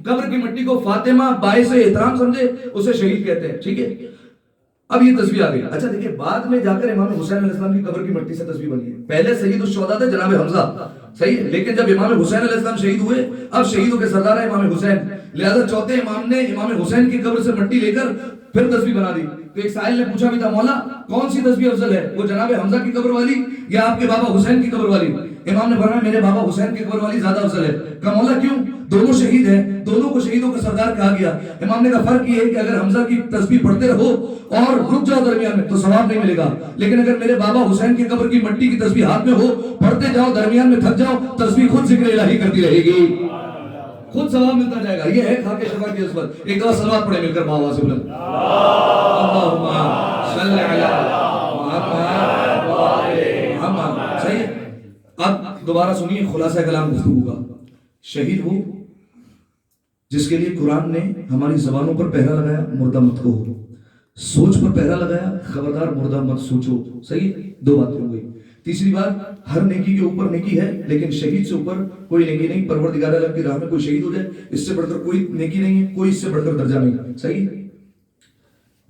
Speaker 5: قبر کی مٹی کو فاطمہ باعث احترام سمجھے اسے شہید کہتے ہیں. ٹھیک ہے, اب یہ تسبیح آ گئی. اچھا دیکھیں, بعد میں جا کر امام حسین علیہ السلام کی قبر کی مٹی سے تسبیح بنی ہے. پہلے سید الشہداء تھے جناب حمزہ, صحیح ہے, لیکن جب امام حسین علیہ السلام شہید ہوئے اب شہیدوں کے سردار ہے امام حسین, لہذا چوتھے امام نے امام حسین کی قبر سے مٹی لے کر پھر تسبیح بنا دی. تو ایک سائل نے پوچھا بھی تھا, مولا کون سی تسبیح افضل ہے, وہ جناب حمزہ کی قبر والی یا آپ کے بابا حسین کی قبر والی؟ امام نے فرمایا میرے بابا حسین کی قبر والی زیادہ افضل ہے. کہا مولا کیوں؟ دونوں شہید ہیں, دونوں کو شہیدوں کا سردار کہا گیا. امام نے کہا فرق یہ ہے کہ اگر حمزہ کی تسبیح پڑھتے رہو اور رک جاؤ درمیان میں تو ثواب نہیں ملے گا, لیکن اگر میرے بابا حسین کی قبر کی مٹی کی تسبیح ہاتھ میں ہو, پڑھتے جاؤ, درمیان میں تھک جاؤ, تسبیح خود ذکر الہی کرتی رہے گی, خود ثواب ملتا جائے گا. یہ ہے خاک شفا کی عظمت. ایک دفعہ صلوات پڑھیں مل کر بابا سے بلند, اللہم صلی علی محمد و آل محمد. صحیح ہے. اب دوبارہ سنیے خلاصہ کلام گفتگو کا. شہید وہ جس کے لیے قرآن نے ہماری زبانوں پر پہرا لگایا, مردہ مت کہو, سوچ پر پہرا لگایا, خبردار مردہ مت سوچو. صحیح, دو باتیں ہو گئی. تیسری بات, ہر نیکی کے اوپر نیکی ہے لیکن شہید سے اوپر کوئی نیکی نہیں. پروردگار عالم کی راہ میں کوئی شہید ہو جائے اس سے بڑھ کر کوئی نیکی نہیں ہے, کوئی اس سے بڑھ کر درجہ نہیں. صحیح,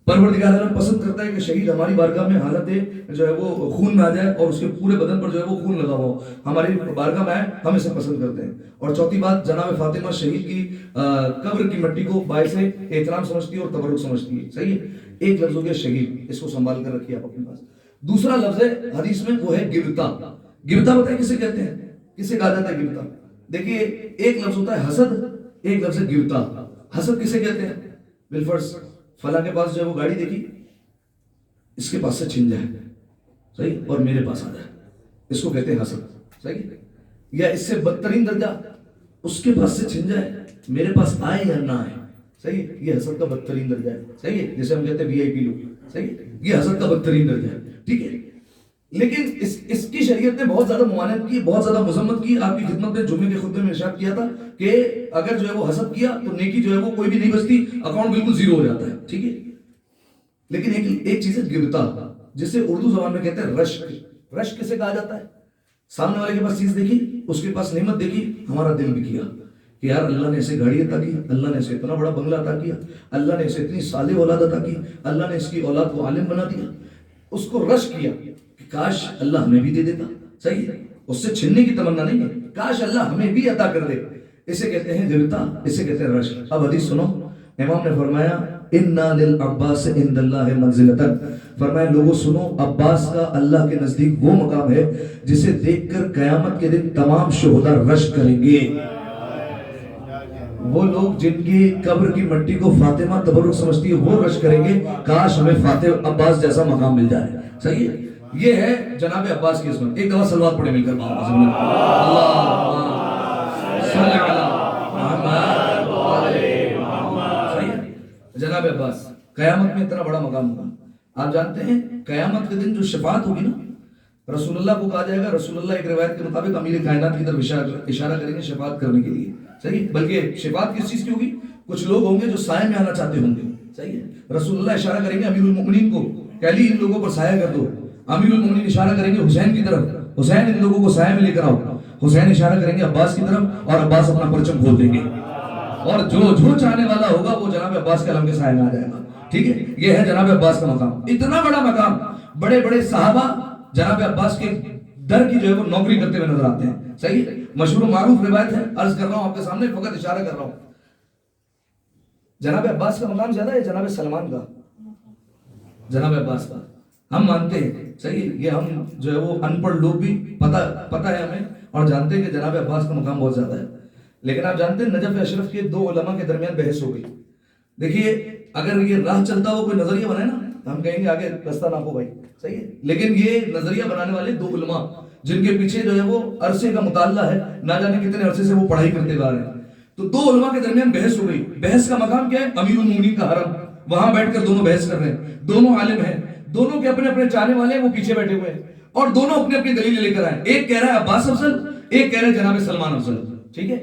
Speaker 5: پروردگار عالم پسند کرتا ہے کہ شہید ہماری بارگاہ میں حالت جو ہے وہ خون میں آ جائے اور اس کے پورے بدن پر جو ہے وہ خون لگا ہو, ہماری بارگاہ میں آئے, ہم اسے پسند کرتے ہیں. اور چوتھی بات, جناب فاطمہ شہید کی قبر کی مٹی کو باعث احترام سمجھتی ہے اور تبرک سمجھتی ہے. صحیح ہے. ایک لفظ ہو گیا شہید, اس کو سنبھال کر رکھیے آپ اپنے پاس. دوسرا لفظ ہے حدیث میں وہ ہے گبتا. گبتا بتائیں کسے کہتے ہیں, کسے کہا جاتا ہے گبتا؟ دیکھیے ایک لفظ ہوتا ہے حسد, ایک لفظ ہے گبتا. حسد کسے کہتے ہیں؟ بالفرض فلاں کے پاس جو ہے وہ گاڑی دیکھی, اس کے پاس سے چھن جائے, صحیح, اور میرے پاس آ جائے, اس کو کہتے ہیں حسد. صحیح, یا اس سے بدترین درجہ, اس کے پاس سے چھن جائے, میرے پاس آئے یا نہ آئے. صحیح, یہ حسد کا بدترین درجہ ہے. صحیح ہے, جسے ہم کہتے ہیں VIP لوگ. صحیح, یہ حسد کا بدترین درجہ ہے. ٹھیک ہے, لیکن اس کی شریعت نے بہت زیادہ ممانعت کی, بہت زیادہ مذمت کی. آپ کی خدمت میں جمعے کے خطبے میں ارشاد کیا تھا کہ اگر جو ہے وہ حسد کیا تو نیکی جو ہے وہ کوئی بھی نہیں بچتی, اکاؤنٹ بالکل زیرو ہو جاتا ہے. ٹھیک ہے, لیکن ایک چیز ہے گبتا, جسے اردو زبان میں کہتے ہیں رشک. رشک کسے کہا جاتا ہے؟ سامنے والے کے پاس چیز دیکھی, اس کے پاس نعمت دیکھی, ہمارا دل بھی کیا کہ یار اللہ نے اسے گاڑی عطا کی, اللہ نے اسے اتنا بڑا بنگلہ عطا کیا, اللہ نے اسے اتنی صالح اولاد عطا کی, اللہ نے اس کی اولاد کو عالم بنا دیا. اس کو رشک کیا کہ کاش اللہ ہمیں بھی دے دیتا. صحیح ہے, اس سے چھننے کی تمنا نہیں ہے, کاش اللہ ہمیں بھی عطا کر دے. اسے کہتے ہیں گبتا, اسے کہتے ہیں رشک. اب حدیث سنو, امام نے فرمایا اِنَّا لِلْعَبَّاسِ عِنْدَ اللَّهِ مَنزِلَةً, فرمایا لوگوں سنو, عباس کا اللہ کے نزدیک وہ مقام ہے جسے دیکھ کر قیامت کے دن تمام شہداء رشک کریں گے. وہ لوگ جن کی قبر کی مٹی کو فاطمہ تبرک سمجھتی ہے وہ رشک کریں گے, کاش ہمیں فاطمہ عباس جیسا مقام مل جائے. صحیح ہے, یہ ہے جناب عباس کی عظمت. ایک دفعہ صلوات پڑھیں مل کر اللہم صلی علی محمد و آل محمد. صحیح ہے, جناب عباس قیامت میں اتنا بڑا مقام ہوگا. آپ جانتے ہیں قیامت کے دن جو شفاعت ہوگی نا, رسول اللہ کو کہا جائے گا, رسول اللہ ایک روایت کے مطابق امیر کائنات کی طرف اشارہ کریں گے شفاعت کرنے کے لیے. صحیح, بلکہ شفاعت کس چیز کی ہوگی؟ کچھ لوگ ہوں گے جو سائے میں آنا چاہتے ہوں گے. صحیح ہے, رسول اللہ اشارہ کریں گے امیر المؤمنین کو کہ علی ان لوگوں پر سایہ کر دو. امیر المؤمنین اشارہ کریں گے حسین کی طرف, حسین ان لوگوں کو سایہ میں لے کر آؤ. حسین اشارہ کریں گے عباس کی طرف اور عباس اپنا پرچم کھول دیں گے, اور جو چاہنے والا ہوگا وہ جناب عباس کے علم کے سائے میں آ جائے گا. ٹھیک ہے, یہ ہے جناب عباس کا مقام. اتنا بڑا مقام, بڑے بڑے صحابہ جناب عباس کے در کی جو ہے وہ نوکری کرتے ہوئے نظر آتے ہیں. صحیح ہے, مشہور و معروف روایت ہے, عرض کر رہا ہوں آپ کے سامنے, فقط اشارہ کر رہا ہوں. جناب عباس کا مقام زیادہ ہے جناب سلمان کا؟ جناب عباس کا ہم مانتے ہیں, صحیح, یہ ہم جو ہے وہ ان پڑھ لوگ بھی پتہ ہے ہمیں اور جانتے ہیں کہ جناب عباس کا مقام بہت زیادہ ہے. لیکن آپ جانتے ہیں نجف اشرف کے دو علماء کے درمیان بحث ہو گئی. دیکھیے اگر یہ راہ چلتا ہو کوئی نظریہ بنائے نا تو ہم کہیں گے آگے رستہ ناپو بھائی, صحیح ہے. لیکن یہ نظریہ بنانے والے دو علماء جن کے پیچھے جو ہے وہ عرصے کا مطالعہ ہے, نہ جانے کتنے عرصے سے وہ پڑھائی کرتے ہوئے آ رہے ہیں, تو دو علماء کے درمیان بحث ہو گئی. بحث کا مقام کیا ہے؟ امیر المومنین کا حرم, وہاں بیٹھ کر دونوں بحث کر رہے ہیں. دونوں عالم ہیں, دونوں کے اپنے اپنے چاہنے والے ہیں, وہ پیچھے بیٹھے ہوئے ہیں اور دونوں اپنی اپنی دلیلیں لے کر آئے. ایک کہہ رہا ہے عباس افضل, ایک کہہ رہا ہے جناب سلمان افضل. ٹھیک ہے,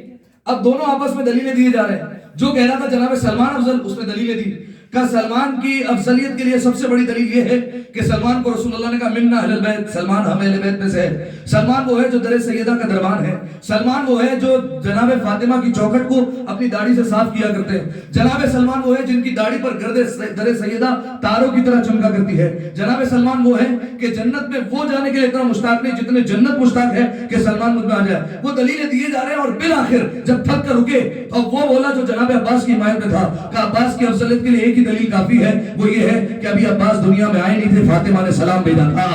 Speaker 5: اب دونوں آپس میں دلیلیں دیے جا رہے ہیں. جو کہہ رہا تھا جناب سلمان افضل, اس نے دلیلیں دی, کہ سلمان کی افضلیت کے لیے سب سے بڑی دلیل یہ ہے کہ سلمان کو رسول اللہ نے کہا منا اہل البیت, سلمان ہم اہل بیت میں سے ہے. سلمان وہ ہے جو در سیدہ کا دربان ہے. سلمان وہ ہے جو جناب فاطمہ کی چوکھٹ کو اپنی داڑھی سے صاف کیا کرتے ہیں. جناب سلمان وہ ہے جن کی داڑھی پر گرد در سیدہ تاروں کی طرح چمکا کرتی ہے. جناب سلمان وہ ہے کہ جنت میں وہ جانے کے لیے اتنا مشتاق نہیں جتنے جنت مشتاق ہے کہ سلمان مجھ میں آ جائے. وہ دلیلیں دیے جا رہے ہیں اور بالآخر جب تھک کر رکے تو وہ بولا جو جناب عباس کی حمایت میں تھا کہ عباس کی افضلیت کے لیے ایک ہی دلیل کافی ہے, وہ یہ ہے کہ ابھی عباس دنیا میں آئے نہیں تھے, فاطمہ نے سلام بھیجا تھا.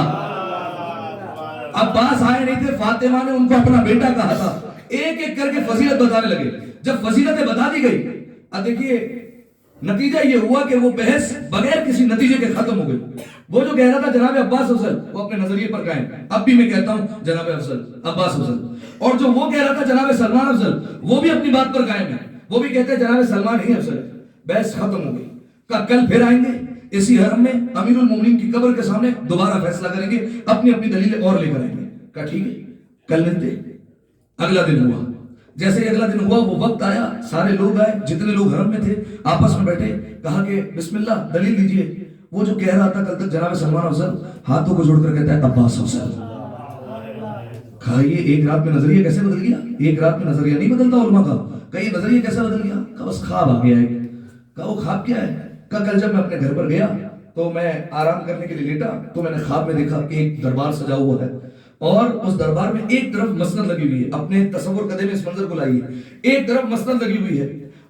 Speaker 5: عباس آئے نہیں تھے, فاطمہ نے ان کو اپنا بیٹا کہا تھا. ایک ایک کر کے فضیلت بتانے لگے. جب فضیلتیں بتا دی گئی, اب دیکھیے نتیجہ یہ ہوا کہ وہ بحث بغیر کسی نتیجے کے ختم ہو گئی. وہ جو کہہ رہا تھا جناب عباس افضل, وہ اپنے نظریے پر قائم, اب بھی میں کہتا ہوں جناب افضل عباس افضل. اور جو وہ کہہ رہا تھا جناب سلمان افضل, وہ بھی اپنی بات پر قائم ہے, وہ بھی کہتے ہیں جناب سلمان ہی افضل ہے. بحث ختم ہو گئی. کل پھر آئیں گے اسی حرم میں, امیر المومنین کی قبر کے سامنے دوبارہ فیصلہ کریں گے, اپنی اپنی دلیلیں اور لے کر آئیں گے. کہا ٹھیک ہے, کل ملتے. اگلا دن ہوا, جیسے ہی اگلا دن ہوا وہ وقت آیا, سارے لوگ آئے, جتنے لوگ حرم میں تھے آپس میں بیٹھے, کہا کہ بسم اللہ دلیل دیجئے. وہ جو کہہ رہا تھا کل تک جناب سلمان افضل, ہاتھوں کو جوڑ کر کہتا ہے عباس افضل. کہا یہ ایک رات میں نظریہ کیسے بدل گیا؟ ایک رات میں نظریہ نہیں بدلتا علماء کا. کہا یہ نظریہ کیسے بدل گیا؟ کہا بس خواب آ گیا ہے. کہا وہ خواب کیا ہے؟ کہا کل جب میں اپنے گھر پر گیا تو میں آرام کرنے کے لیے لیٹا تو میں نے خواب میں دیکھا کہ ایک دربار سجا ہوا ہے اور اس دربار میں ایک طرف مسند لگی ہوئی ہے. اپنے تصور قدے میں اس منظر کو لائیے, ایک طرف مسند لگی ہوئی ہے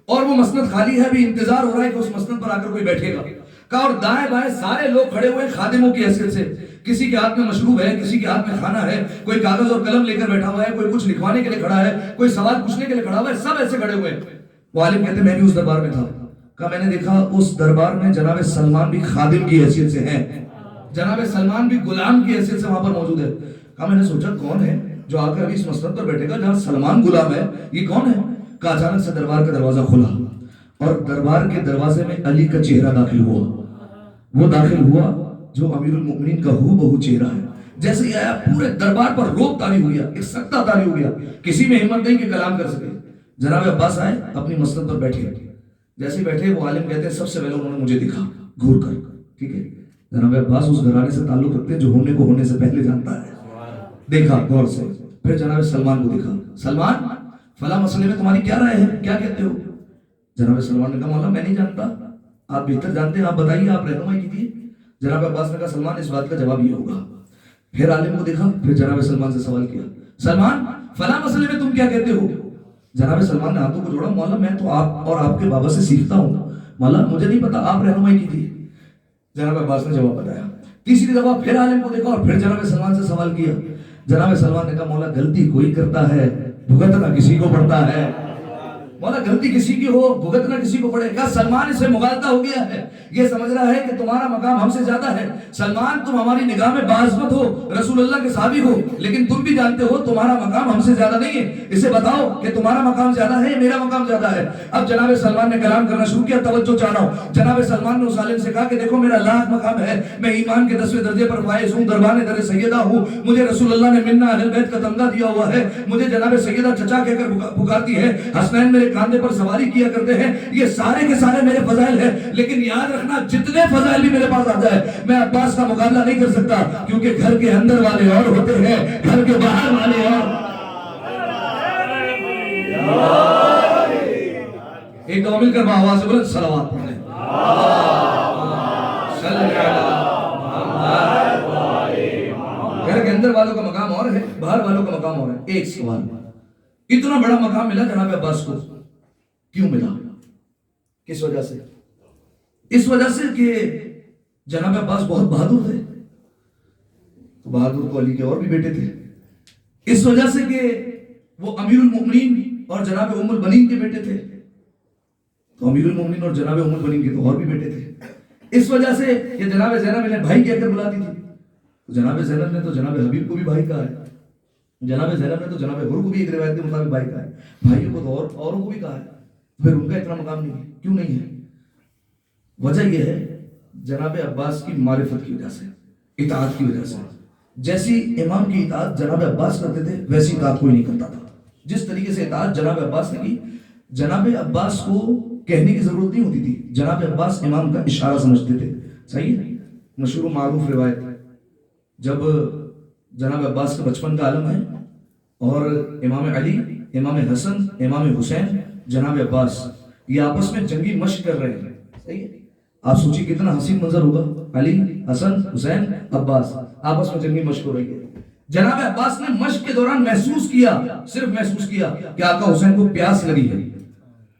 Speaker 5: اور وہ مسند خالی ہے, بھی انتظار ہو رہا ہے کہ اس مسند پر آ کر کوئی بیٹھے گا. کہا اور دائیں بائیں سارے لوگ کھڑے ہوئے خادموں کی حیثیت سے, کسی کے ہاتھ میں مشروب ہے, کسی کے ہاتھ میں کھانا ہے, کوئی کاغذ اور قلم لے کر بیٹھا ہوا ہے, کوئی کچھ لکھوانے کے لیے کھڑا ہے, کوئی سوال پوچھنے کے لیے کھڑا ہوا ہے, سب ایسے کھڑے ہوئے ہیں. وہ عالم کہتے ہیں میں بھی اس دربار میں تھا. کہا میں نے دیکھا اس دربار میں جناب سلمان بھی خادم کی حیثیت سے ہیں, جناب سلمان بھی غلام کی حیثیت سے وہاں پر موجود ہے. کہا میں نے سوچا کون ہے جو آ کر ابھی اس مسند پر بیٹھے گا جہاں سلمان غلام ہے, یہ کون ہے؟ کہا اچانک سے دربار کا دروازہ کھلا اور دربار کے دروازے میں علی کا چہرہ داخل ہوا. وہ داخل ہوا جو امیر المؤمنین کا ہو بہو چہرہ ہے. جیسے ہی آیا پورے دربار پر روب طاری ہو گیا, ایک سکتہ طاری ہو گیا, کسی میں ہمت نہیں کہ کلام کر سکے. جناب عباس آئے, اپنی مسند پر بیٹھے. جیسے بیٹھے وہ عالم کہتے ہیں سب سے پہلے انہوں نے مجھے دکھا گھور کر. ٹھیک ہے, جناب عباس اس گھرانے سے تعلق رکھتے ہیں جو ہونے کو ہونے سے پہلے جانتا ہے. دیکھا غور سے, پھر جناب سلمان کو دیکھا. سلمان فلاں مسئلے میں تمہاری کیا رائے ہے, کیا کہتے ہو؟ جناب سلمان نے کہا مولا میں نہیں جانتا, آپ بہتر جانتے ہیں, آپ بتائیے, آپ رہنمائی کیجیے. جناب عباس نے کہا سلمان اس بات کا جواب یہ ہوگا. پھر عالم کو دیکھا, پھر جناب سلمان سے سوال کیا, سلمان فلاں مسئلے میں تم کیا کہتے ہو؟ جناب سلمان نے ہاتھوں کو جوڑا, مولا میں تو آپ اور آپ کے بابا سے سیکھتا ہوں, مولا مجھے نہیں پتا, آپ رہنمائی کیجیے. جناب عباس نے جواب بتایا. تیسری دفعہ پھر عالم کو دیکھا اور پھر جناب سلمان سے سوال کیا. جناب سلمان نے کہا مولا غلطی کوئی کرتا ہے, بھگتنا کسی کو پڑتا ہے. مولا غلطی کسی کی ہو, بھگتنا کسی کو پڑے. کہا سلمان اس سے مغالطہ ہو گیا ہے, یہ سمجھ رہا ہے کہ تمہارا مقام ہم سے زیادہ ہے. سلمان تم ہماری نگاہ میں باعزمت ہو, رسول اللہ کے صحابی ہو, لیکن تم بھی جانتے ہو تمہارا مقام ہم سے زیادہ نہیں ہے. اسے بتاؤ کہ تمہارا مقام زیادہ ہے, میرا مقام زیادہ ہے. اب جناب سلمان نے کلام کرنا شروع کیا. توجہ چاہ رہا ہوں. جناب سلمان نے اس عالم سے کہا کہ دیکھو میرا لاکھ مقام ہے, میں ایمان کے 10ویں درجے پر فائز ہوں, دربان در سیدہ ہوں, مجھے رسول اللہ نے منا اہل بیت کا تمغہ دیا ہوا ہے, مجھے جناب سیدہ چچا کہہ کر پکارتی ہے, حسنین میرے کاندھے پر سواری کیا کرتے ہیں. یہ سارے کے سارے میرے فضائل ہیں, لیکن یاد رکھنا جتنے فضائل بھی میرے پاس آ جائے میں عباس کا مقابلہ نہیں کر سکتا, کیونکہ گھر کے اندر والے اور ہوتے ہیں, گھر کے باہر والے اور. ایک دو مل کر آواز سے بولیں صلوات پڑھیں. گھر کے اندر والوں کا مقام اور ہے، باہر والوں کا مقام اور ہے. ایک سوال، اتنا بڑا مقام ملا جناب عباس کو، کیوں ملا؟ کس وجہ سے؟ اس وجہ سے کہ جناب عباس بہت بہادر تھے. تو بہادر کو علی کے اور بھی بیٹے تھے. اس وجہ سے کہ وہ امیر المؤمنین اور جناب ام البنین کے بیٹے تھے. تو امیر المؤمنین اور جناب ام البنین کے تو اور بھی بیٹے تھے. اس وجہ سے کہ جناب زینب انہیں بھائی کہہ کر بلاتی تھی. تو جناب زینب نے تو جناب حبیب کو بھی بھائی کہا ہے. جناب زینب نے تو جناب حر کو بھی ایک روایت کے مطابق بھائی کہا ہے. بھائیوں کو تو اوروں کو بھی کہا ہے. پھر ان کا اتنا مقام نہیں ہے. کیوں نہیں ہے؟ وجہ یہ ہے جناب عباس کی معرفت کی وجہ سے، اطاعت کی وجہ سے. جیسی امام کی اطاعت جناب عباس کرتے تھے ویسی اطاعت کوئی نہیں کرتا تھا. جس طریقے سے اطاعت جناب عباس نے کی، جناب عباس کو کہنے کی ضرورت نہیں ہوتی تھی. جناب عباس امام کا اشارہ سمجھتے تھے. صحیح ہے؟ مشہور و معروف روایت، جب جناب عباس کا بچپن کا عالم ہے اور امام علی، امام حسن، امام حسین، جناب عباس یہ آپس میں جنگی مشق کر رہے ہیں. صحیح ہے؟ آپ سوچیے کتنا حسین منظر ہوگا. علی، حسن، حسین، عباس آپس میں جنگی مشق ہو رہی ہے. جناب عباس نے مشق کے دوران محسوس کیا، صرف محسوس کیا کہ آقا حسین کو پیاس لگی ہے.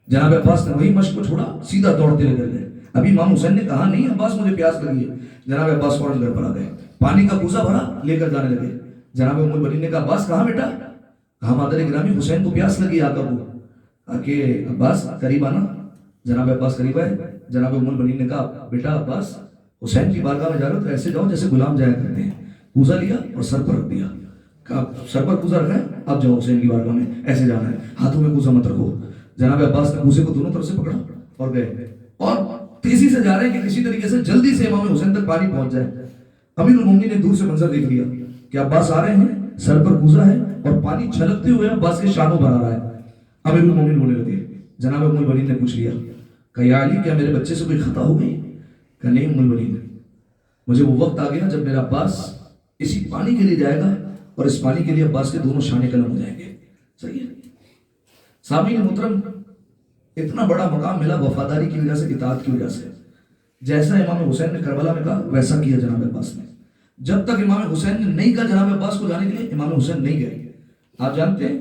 Speaker 5: جناب عباس نے وہی مشق کو چھوڑا، سیدھا دوڑتے لے گئے. ابھی امام حسین نے کہا نہیں عباس مجھے پیاس لگی ہے. جناب عباس فوراً گھر پر آ گئے، پانی کا کوزہ بھرا، لے کر جانے لگے. جناب ام البنین نے کہا عباس کہاں بیٹا؟ کہا مادر گرامی حسین کو پیاس لگی ہے آقا کو. کہا کہ عباس قریب آنا. جناب عباس قریب آئے. جناب ام البنین نے کہا بیٹا عباس حسین کی بارگاہ میں جا رہے ہو تو ایسے جاؤ جیسے غلام جایا کرتے ہیں. کوزہ لیا اور سر پر رکھ دیا. کہا سر پر کوزہ رکھا ہے، اب جاؤ حسین کی بارگاہ میں ایسے جانا ہے، ہاتھوں میں کوزہ مت رکھو. جناب عباس نے کوزے کو دونوں طرف سے پکڑا اور گئے، اور تیزی سے جا رہے ہیں کہ کسی طریقے سے جلدی سے امام حسین تک پانی پہنچ جائے. امیر المومنین نے دور سے منظر دیکھ لیا کہ عباس آ رہے ہیں، سر پر کوزہ ہے اور پانی چھلکتے ہوئے عباس کے شانوں پر آ رہا ہے. امیر المومنین بولنے لگے. جناب ام البنین نے پوچھ لیا کہ یا علی کیا میرے بچے سے کوئی خطا ہو گئی؟ کہ نہیں ام البنین، مجھے وہ وقت آ گیا جب میرا عباس اسی پانی کے لیے جائے گا اور اس پانی کے لیے عباس کے دونوں شانے قلم ہو جائیں گے. صحیح ہے؟ سامعین محترم، اتنا بڑا مقام ملا وفاداری کی وجہ سے، اطاعت کی وجہ سے. جیسا امام حسین نے کربلا میں کہا ویسا کیا جناب عباس نے. جب تک امام حسین نے نہیں کہا جناب عباس کو جانے کے لیے، امام حسین نہیں گئے. آپ جانتے ہیں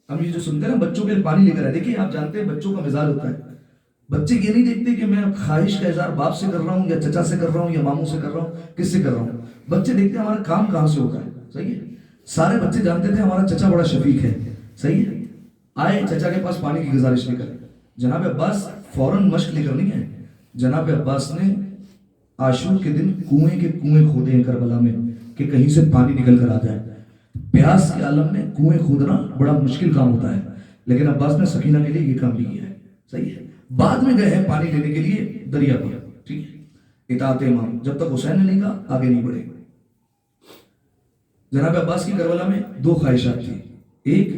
Speaker 5: ہم یہ جو سنتے ہیں نا بچوں کے لیے پانی لے کر آئے، دیکھیے آپ جانتے ہیں بچوں کا مزاج ہوتا ہے. بچے یہ نہیں دیکھتے کہ میں خواہش کا اظہار باپ سے کر رہا ہوں یا چچا سے کر رہا ہوں یا ماموں سے کر رہا ہوں، کس سے کر رہا ہوں. بچے دیکھتے ہیں ہمارا کام کہاں سے ہوتا ہے. صحیح ہے؟ سارے بچے جانتے تھے ہمارا چچا بڑا شفیق ہے. صحیح ہے؟ آئے چچا کے پاس پانی کی گزارش لے کر. جناب عباس فوراً مشق لے کر نہیں ہے. جناب عباس نے عاشور کے دن کنویں کے کنویں کھودے ہیں کربلا میں کہ کہیں سے پانی نکل کر آ جائے. پیاس کے عالم میں کنویں کھودنا بڑا مشکل کام ہوتا ہے، لیکن عباس نے سکینہ کے لیے یہ کام بھی کیا ہے. صحیح ہے؟ بعد میں گئے ہیں پانی لینے کے لیے دریا پر. ٹھیک ہے؟ اطاعت امام. جب تک حسین نے نہیں کہا آگے نہیں بڑھے. جناب عباس کی کربلا میں دو خواہشات تھی. ایک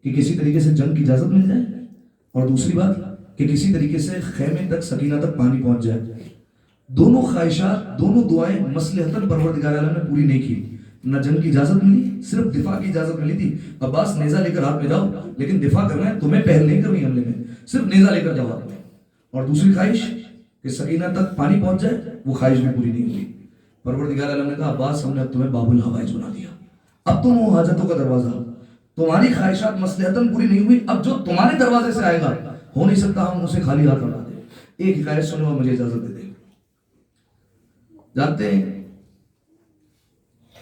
Speaker 5: کہ کسی طریقے سے جنگ کی اجازت مل جائے، اور دوسری بات کہ کسی طریقے سے خیمے تک، سکینہ تک پانی پہنچ جائے. دونوں خواہشات، دونوں دعائیں مصلحتاً پروردگار عالم نے پوری نہیں کی. نہ جنگ کی اجازت ملی، صرف دفاع کی اجازت ملی تھی. عباس نیزہ لے کر ہاتھ میں جاؤ، لیکن دفاع کرنا ہے، تمہیں پہل نہیں کرنی حملے میں، صرف نیزہ لے کر جاؤ ہاتھ میں. اور دوسری خواہش کہ سکینہ تک پانی پہنچ جائے، وہ خواہش بھی پوری نہیں ہوئی. پروردگار عالم نے کہا عباس ہم نے اب تمہیں باب الحوائج بنا دیا، اب تم وہ حاجتوں کا دروازہ. تمہاری خواہشات مصلحتاً پوری نہیں ہوئی، اب جو تمہارے دروازے سے آئے گا ہو نہیں سکتا ہم اسے خالی ہاتھ لوٹا دیں. ایک حکایت سنو اور مجھے اجازت دے دیں. جانتے ہیں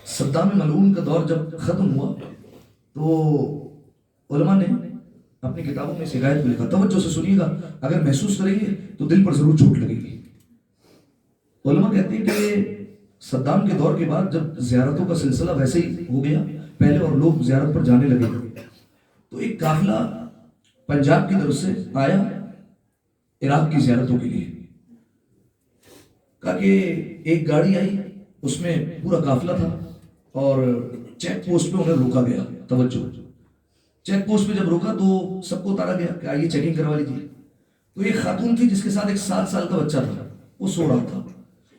Speaker 5: صدام ملعون کا دور جب ختم ہوا تو علماء نے اپنی کتابوں میں اس حکایت کو لکھا. توجہ سے سنیے گا، اگر محسوس کریں گے تو دل پر ضرور چوٹ لگے گی. علماء کہتے ہیں کہ صدام کے دور کے بعد جب زیارتوں کا سلسلہ ویسے ہی ہو گیا پہلے اور لوگ زیارت پر جانے لگے، تو ایک قافلہ پنجاب کی طرف سے آیا عراق کی زیارتوں کے لیے. کہا کہ ایک گاڑی آئی، اس میں پورا قافلہ تھا اور چیک پوسٹ پہ انہیں روکا گیا. توجہ، چیک پوسٹ پہ جب روکا تو سب کو اتارا گیا کہ آئیے چیکنگ کروا لیجیے. تو ایک خاتون تھی جس کے ساتھ ایک 7 سال کا بچہ تھا، وہ سو رہا تھا.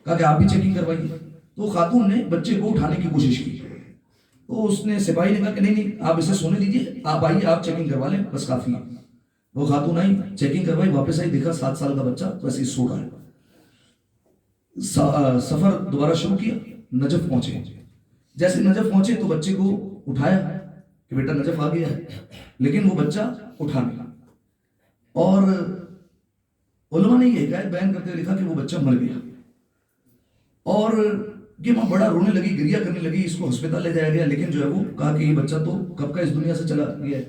Speaker 5: کہا کہ آپ بھی چیکنگ کروائیے. تو خاتون نے بچے کو اٹھانے کی کوشش کی، تو اس نے سپاہی نے کہا کہ نہیں آپ اسے سونے دیجیے، آپ آئیے آپ چیکنگ کروا لیں بس کافی ہے. وہ خاتون آئی، چیکنگ کروائی، واپس آئی، دیکھا 7 سال کا بچہ تو ایسے ہی سو رہا ہے. سفر دوبارہ شروع کیا، نجف پہنچے. جیسے نجف پہنچے تو بچے کو اٹھایا کہ بیٹا نجف آ گیا ہے، لیکن وہ بچہ اٹھا نہیں، اور علماء نے یہ حکایت بیان کرتے ہوئے لکھا کہ وہ بچہ مر گیا، اور یہ ماں بڑا رونے لگی، گریا کرنے لگی، اس کو ہسپتال لے جایا گیا، لیکن جو ہے وہ کہا کہ یہ بچہ تو کب کا اس دنیا سے چلا گیا ہے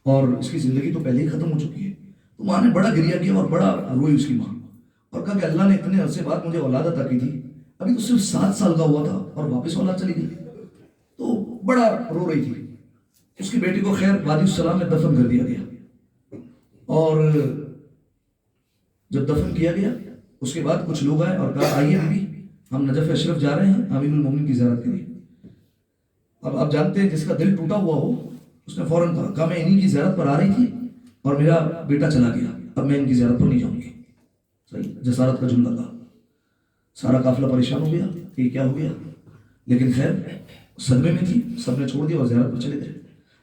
Speaker 5: اور اس کی زندگی تو پہلے ہی ختم ہو چکی ہے۔ تو ماں نے بڑا گریا کیا اور بڑا روئی اس کی ماں، اور کہا کہ اللہ نے اتنے عرصے بعد مجھے اولاد عطا کی تھی، ابھی تو صرف 7 سال کا ہوا تھا اور واپس اولاد چلی گئی، تو بڑا رو رہی تھی۔ اس کی بیٹی کو خیر وادی السلام میں دفن کر دیا گیا، اور جب دفن کیا گیا اس کے بعد کچھ لوگ آئے اور کہا آئیے ابھی ہم نجف اشرف جا رہے ہیں امیر المومنین کی زیارت کے لیے۔ اب آپ جانتے ہیں جس کا دل ٹوٹا ہوا ہو اس نے فوراً کہا میں انہی کی زیارت پر آ رہی تھی اور میرا بیٹا چلا گیا، اب میں ان کی زیارت پر نہیں جاؤں گی۔ صحیح جسارت کا جملہ تھا۔ سارا قافلہ پریشان ہو گیا کہ کیا ہو گیا، لیکن خیر صدمے میں تھی، سب نے چھوڑ دیا اور زیارت پر چلے گئے۔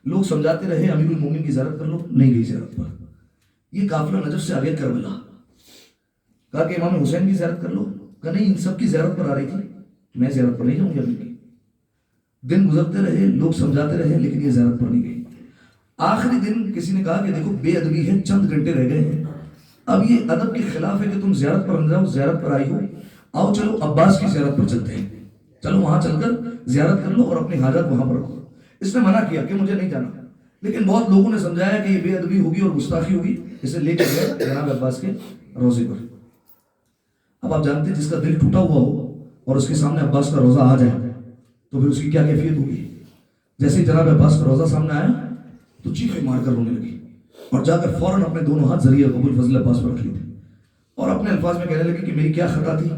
Speaker 5: لوگ سمجھاتے رہے امیر المومنین کی زیارت کر لو، نہیں گئی زیارت پر۔ یہ قافلہ نجف سے آگے کربلا، کہا کہ امام حسین کی زیارت کر لو، کہا نہیں ان سب کی زیارت پر آ رہی تھی، میں زیارت پر نہیں جاؤں گی ابھی کی۔ دن گزرتے رہے، لوگ سمجھاتے رہے، لیکن یہ زیارت پر نہیں گئی۔ آخری دن کسی نے کہا کہ دیکھو بے ادبی ہے، چند گھنٹے رہ گئے ہیں، اب یہ ادب کے خلاف ہے کہ تم زیارت پر نہ جاؤ، زیارت پر آئی ہو، آؤ چلو عباس کی زیارت پر چلتے ہیں، چلو وہاں چل کر زیارت کر لو اور اپنی حاجات وہاں پر رکھو۔ اس نے منع کیا کہ مجھے نہیں جانا، لیکن بہت لوگوں نے سمجھایا کہ یہ بے ادبی ہوگی اور گستاخی ہوگی، اسے لے کے گئے جناب عباس کے روزے پر۔ اب آپ جانتے ہیں جس کا دل ٹوٹا ہوا ہو اور اس کے سامنے عباس کا روزہ آ جائے تو پھر اس کی کیا کیفیت ہوگی۔ جیسے ہی جناب عباس کا روزہ سامنے آیا تو چیخیں مار کر رونے لگی اور جا کر فوراً اپنے دونوں ہاتھ ذریعہ قبول فضل عباس پر رکھ لی تھے اور اپنے الفاظ میں کہنے لگی کہ میری کیا خطا تھی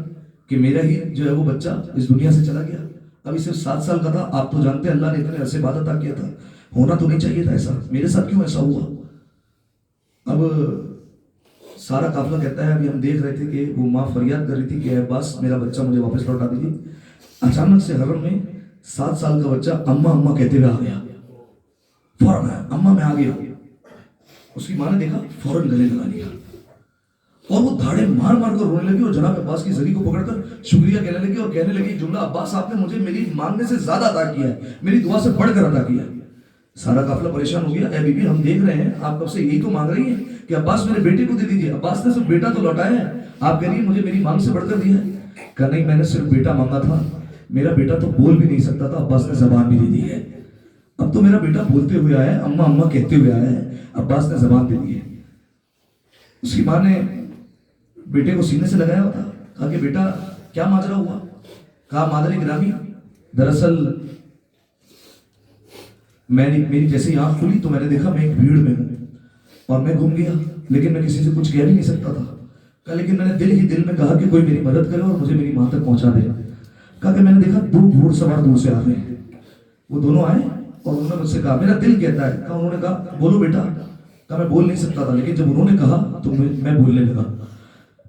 Speaker 5: کہ میرا ہی جو ہے وہ بچہ اس دنیا سے چلا گیا، ابھی صرف 7 سال کا تھا، آپ تو جانتے ہیں اللہ نے اتنے عرصے بعد عطا کیا تھا، ہونا تو نہیں چاہیے تھا ایسا، میرے ساتھ کیوں ایسا ہوا۔ اب سارا قافلہ کہتا ہے ابھی ہم دیکھ رہے تھے کہ وہ ماں فریاد کر رہی تھی کہ اے عباس میرا بچہ مجھے واپس لوٹا دیجیے، اچانک سے حرم میں 7 سال کا بچہ اماں اماں کہتے ہوئے آ گیا، فوراً آیا اماں میں آ گیا۔ اس کی ماں نے دیکھا فوراً گلے لگا لیا اور وہ دھاڑے مار مار کر رونے لگی اور جناب عباس کی زری کو پکڑ کر شکریہ کہنے لگی اور کہنے لگی جملہ عباس آپ نے مجھے میری مانگنے سے زیادہ عطا کیا ہے، میری دعا سے بڑھ کر عطا کیا ہے۔ سارا قافلہ پریشان ہو گیا، اے بی بی ہم دیکھ رہے ہیں آپ کب سے یہی تو مانگ رہی ہیں کہ عباس میرے بیٹے کو دے دیجیے، عباس نے صرف بیٹا تو لوٹایا ہے، آپ کہہ رہی ہیں مجھے میری مانگ سے بڑھ کر دیا ہے۔ کہا نہیں میں نے صرف بیٹا مانگا تھا، میرا بیٹا تو بول بھی نہیں سکتا تھا، عباس نے زبان بھی دے دی ہے، اب تو میرا بیٹا بولتے ہوئے آیا ہے، اماں اماں کہتے ہوئے آیا ہے، عباس نے زبان دے دی ہے۔ اس کی ماں نے بیٹے کو سینے سے لگایا ہوا تھا، کہا کہ بیٹا کیا ماجرا ہوا؟ کہا مادر گرامی دراصل میری جیسے آنکھ کھلی تو میں نے دیکھا میں ایک بھیڑ میں ہوں اور میں گم گیا، لیکن میں کسی سے کچھ کہہ بھی نہیں سکتا تھا۔ کہا لیکن میں نے دل میں کہا کہ کوئی میری مدد کرے اور مجھے میری ماں تک پہنچا دے۔ کہا کہ میں نے دیکھا 2 گھوڑ سوار دور سے آ رہے ہیں، وہ دونوں آئے اور انہوں نے مجھ سے کہا میرا دل کہتا ہے، کہا انہوں نے کہا بولو بیٹا، کہا میں بول نہیں سکتا تھا، لیکن جب انہوں نے کہا تو میں بولنے لگا،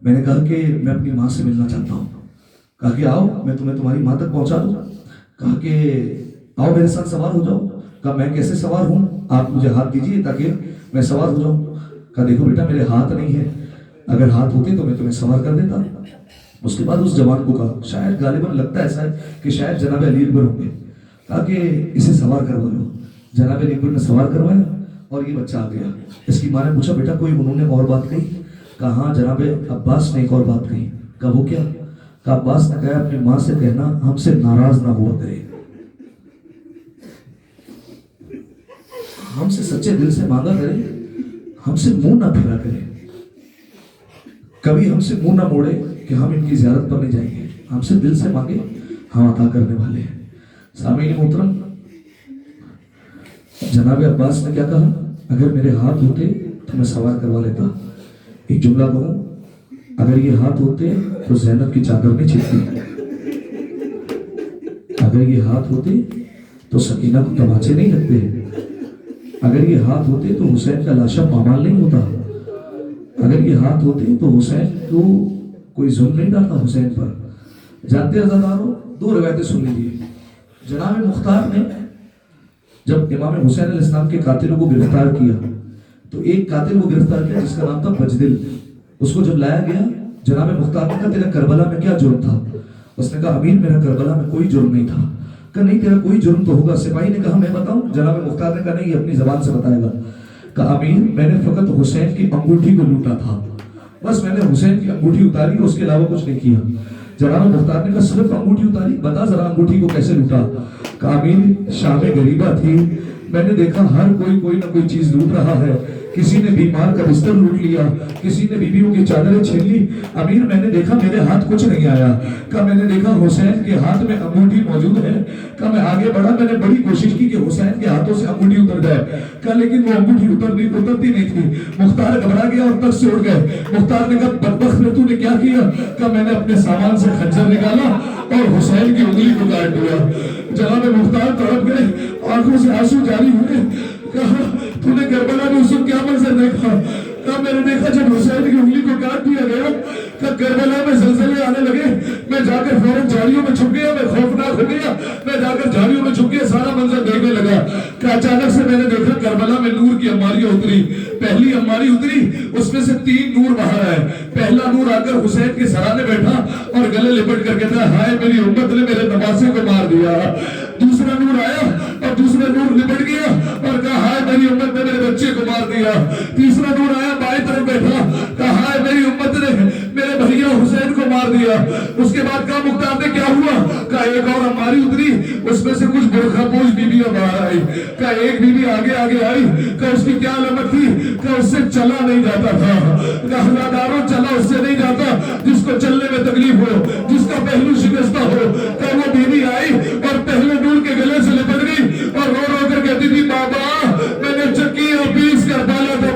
Speaker 5: میں نے کہا کہ میں اپنی ماں سے ملنا چاہتا ہوں۔ کہا کہ آؤ میں تمہیں تمہاری ماں تک پہنچا دوں۔ کہا کہ آؤ میرے ساتھ سوار ہو جاؤ۔ کہا میں کیسے سوار ہوں، آپ مجھے ہاتھ دیجیے تاکہ میں سوار ہو جاؤں۔ کہا دیکھو بیٹا میرے ہاتھ نہیں ہے، اگر ہاتھ ہوتے تو میں تمہیں سوار کر دیتا۔ اس کے بعد اس جوان کو کہا، شاید غالباً لگتا ایسا ہے کہ شاید جناب علی اکبر ہوں گے، کہا کہ اسے سوار کروا لو۔ جناب علی اکبر نے سوار کروایا اور یہ بچہ آ گیا۔ اس کی ماں نے پوچھا بیٹا کوئی انہوں نے اور بات کہی؟ کہا ہاں جناب عباس نے ایک اور بات کہی۔ کہا وہ کیا؟ کہا عباس نے کہا اپنی ماں سے کہنا ہم سے ناراض نہ ہوا کرے، ہم سے سچے دل سے مانگا کرے، ہم سے منہ نہ پھیرا کرے، کبھی ہم سے منہ نہ موڑے کہ ہم ان کی زیارت پر نہیں جائیں گے، ہم سے دل سے مانگے، ہم عطا کرنے والے ہیں۔ سامعین محترم، جناب عباس نے کیا کہا، اگر میرے ہاتھ ہوتے تو میں سوار کروا لیتا۔ ایک جملہ کہوں، اگر یہ ہاتھ ہوتے تو زینب کی چادر نہیں چھپتی، اگر یہ ہاتھ ہوتے تو سکینہ کو تماچے نہیں لگتے، اگر یہ ہاتھ ہوتے تو حسین کا لاشا پامال نہیں ہوتا، اگر یہ ہاتھ ہوتے تو حسین کو کوئی ظلم نہیں ڈالتا حسین پر۔ جانتے عزاداروں، 2 روایتیں سن لیجیے۔ جناب مختار نے جب امام حسین علیہ السلام کے قاتلوں کو گرفتار کیا تو ایک قاتل کو گرفتار کیا جس کا نام تھا بجدل۔ اس کو جب لایا گیا جناب مختار نے کہا تیرا کربلا میں کیا جرم تھا؟ اس نے کہا امیر میرا کربلا میں کوئی جرم نہیں تھا، کہ نہیں تیرا کوئی جرم تو ہوگا. سپاہی نے کہا میں بتاؤں؟ جناب مختار نے کہا نہیں، اپنی زبان سے بتائے گا. کہا امیر میں نے فقط حسین کی انگوٹھی کو لوٹا تھا، بس میں نے حسین کی انگوٹھی اتاری، اس کے علاوہ کچھ نہیں کیا. جناب مختار نے کہا صرف انگوٹھی اتاری؟ بتا ذرا انگوٹھی کو کیسے لوٹا. کہا امیر شام غریبہ تھی، میں نے دیکھا ہر کوئی نہ کوئی چیز لوٹ رہا ہے. کسی نے بیمار کا بستر لوٹ لیا، کسی نے بیویوں کی چادریں چھین لی. امیر میں نے دیکھا میرے ہاتھ کچھ نہیں آیا. کہ میں نے دیکھا حسین کے ہاتھ میں انگوٹھی موجود ہے. کہ میں آگے بڑھا، میں نے بڑی کوشش کی کہ حسین کے ہاتھوں سے انگوٹھی اتر جائے. کہ لیکن وہ انگوٹھی اترتی نہیں تھی. مختار گھبرا گیا اور تخت سے اڑ گئے. مختار نے کہا بدبخت نے تو نے کیا کیا؟ کہ میں نے اپنے سامان سے خنجر نکالا اور حسین کی انگلی کو کاٹ دیا. جناب مختار تڑپ گئے، آنکھوں سے آنسو جاری ہوئے. کہا تو نے کربلا میں اس وقت کیا منظر دیکھا؟ کہا میں نے دیکھا جب حسین کی انگلی کو کاٹ دیا گیا کہ کربلا میں زلزلے آنے لگے. میں جا کر فوراً جھاڑیوں میں چھپ گیا، میں خوفناک ہو گیا. میں جا کر جھاڑیوں میں چھپ گیا، سارا منظر دیکھنے لگا. کہ اچانک سے میں نے دیکھا کربلا میں نور کی اماریاں اتری. پہلی اماری اتری، اس میں سے 3 نور باہر آئے. پہلا نور آ کر حسین کے سرانے بیٹھا اور گلے لپٹ کر کہتا ہے ہائے میری امت نے میرے نواسے کو مار دیا. دوسرا نور آیا اور دوسرا نور لپٹ گیا اور کہا ہائے میری امت نے میرے بچے کو مار دیا. تیسرا نور آیا بائیں طرف بیٹھا، کہا ہائے میری امت نے میرے بھیا حسین کو مار دیا. اس کے بعد کہا مختار نے کیا ہوا؟ کہا ایک اور اماری اتری، اس میں سے کچھ برقع پوش بیویاں باہر آئی. کہا ایک بیوی آگے آئی. کہا اس کی کیا علامت تھی؟ کہا اس سے چلا نہیں جاتا تھا. کہا ہزاداروں چلا اس سے نہیں جاتا جس کو چلنے میں تکلیف ہو، جس کا پہلو شکستہ ہو. کہا وہ بیوی آئی اور پہلے نور کے گلے سے لپٹ گئی اور رو رو کر کہتی تھی بابا میں نے چکی اور پیس کر پالا تھا،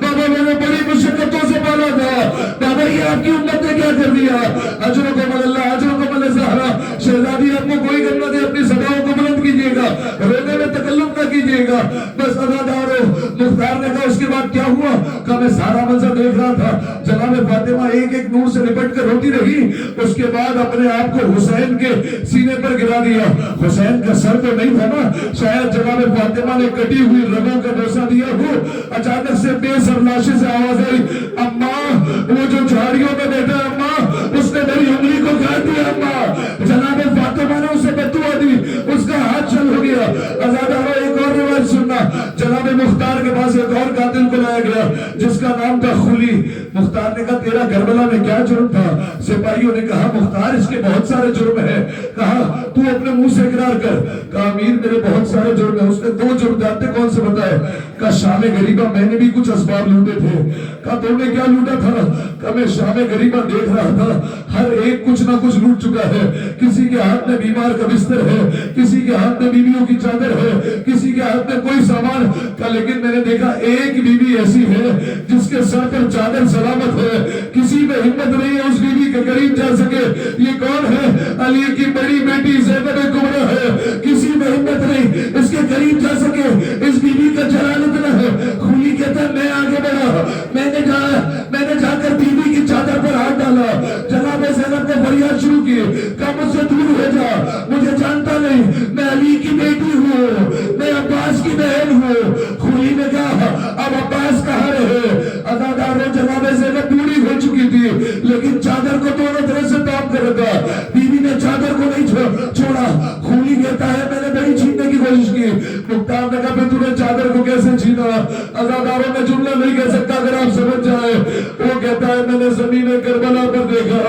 Speaker 5: بابا میں نے بڑی مشقتوں سے پالا تھا. بابا یہ آپ کی امت نے کیا کر دیا؟ اجرکم اللہ اجرکم الزہرا. شہزادی آپ کو کوئی غم نہ دے، اپنی صداؤں کو بلند کیجیے گا، رونے میں تکلم نہ کیجیے گا. بس ادادارو. مختار نے کہا اس کے بعد کیا ہوا؟ کہا میں سارا منظر دیکھ رہا تھا. جناب فاطمہ ایک ایک نور سے لپٹ کر روتی رہی. اس کے بعد اپنے آپ کو حسین کے سینے پر گرا دیا. حسین کا سر تو نہیں تھا نا، شاید جناب فاطمہ نے کٹی ہوئی رگوں کا بوسہ دیا ہو. اچانک سے بے سر لاشے سے آواز آئی اماں وہ جو جھاڑیوں میں بیٹھا ہے اماں اس نے میری انگلی کو کاٹ دیا اماں. جناب فاطمہ نے اسے بددعا دی، اس کا ہاتھ چل ہو گیا. آزادارو ایک اور روایت سننا. جناب مختار کے پاس ایک اور قاتل کو لایا گیا جس کا نام تھا خلی. مختار نے کہا تیرا کربلا میں کیا جرم تھا؟ سپاہیوں نے کہا مختار اس کے بہت سارے جرم ہیں. کہا تو اپنے منہ سے اقرار کر. کہا امیر میرے بہت سارے جرم ہیں. اس نے 2 جرم جانتے کون سے بتائے؟ کہا شام غریبہ میں نے بھی کچھ اسباب لوٹے تھے. کہا تم نے کیا لوٹا تھا؟ کہا میں شام غریبہ دیکھ رہا تھا، ہر ایک کچھ نہ کچھ لوٹ چکا ہے. کسی کے ہاتھ میں بیمار کا بستر ہے، کسی کے ہاتھ میں بیویوں کی چادر ہے، کسی کے ہاتھ میں کوئی سامان. کہا لیکن میں نے دیکھا ایک بیوی ایسی ہے جس کے سر پر چادر سلامت ہے، کسی میں ہمت نہیں ہے اس بیوی کے قریب جا سکے. یہ کون ہے؟ علی کی بڑی بیٹی زینب کبریٰ ہے. کسی میں ہمت نہیں اس کے قریب جا سکے. اس بیوی کا جلال اتنا ہے. خلی کہتا ہے میں آگے بڑھا، میں نے جا کر بیوی کی چادر پر ہاتھ ڈالا. جناب زینب نے فریاد شروع کی کہ مجھ سے دور ہو جا، مجھے جانتا نہیں، میں علی کی بیٹی ہوں، میں عباس کی بہن ہوں. خلی نے کہا اب عباس کہاں رہے؟ ادادارو جناب زینب بوڑھی ہو چکی تھی لیکن چادر کو دونوں طرف سے تاپ کر رکھا. بیوی نے چادر کو نہیں چھوڑا. خلی کہتا ہے میں نے بڑی چھیننے کی کوشش کی. مختار نے کہا پھر تم نے چادر کو کیسے چھینا؟ ازاداروں میں جملہ نہیں کہہ سکتا اگر آپ سمجھ جائے. وہ کہتا ہے میں نے زمین کربلا پر دیکھا،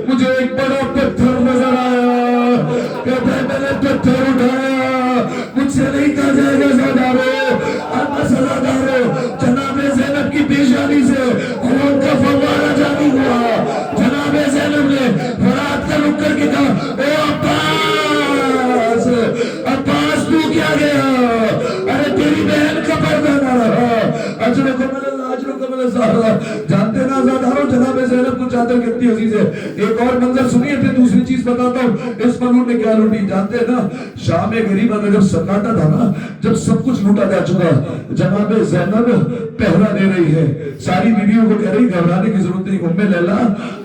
Speaker 5: مجھے ایک بڑا پتھر نظر آیا. کہتا ہے میں نے پتھر اٹھایا، مجھ سے نہیں کہا جائے گا ازاداروں. جناب زینب کی پیشانی سے خون کا فوارہ جاری ہوا. جناب زینب نے فرات کا رک کر کے کہا اے عباس، عباس تو کیا گیا؟ ارے تیری بہن کا پردہ نہ رہا. اجرکم اللہ اجرکم الزہرا. جانتے نا آزاداروں جناب زینب کو چادر کتنی عزیز ہے. ایک اور منظر سنیے پھر دوسری چیز بتاتا ہوں. اس ملعون نے کیا لوٹی جانتے ہیں نا؟ شام غریبہ میں جب سناٹا تھا نا، جب سب کچھ لوٹا جا چکا، جناب زینب پہرا دے رہی ہے. ساری بیویوں کو کہہ رہی گھبرانے کی ضرورت نہیں. ام لیلا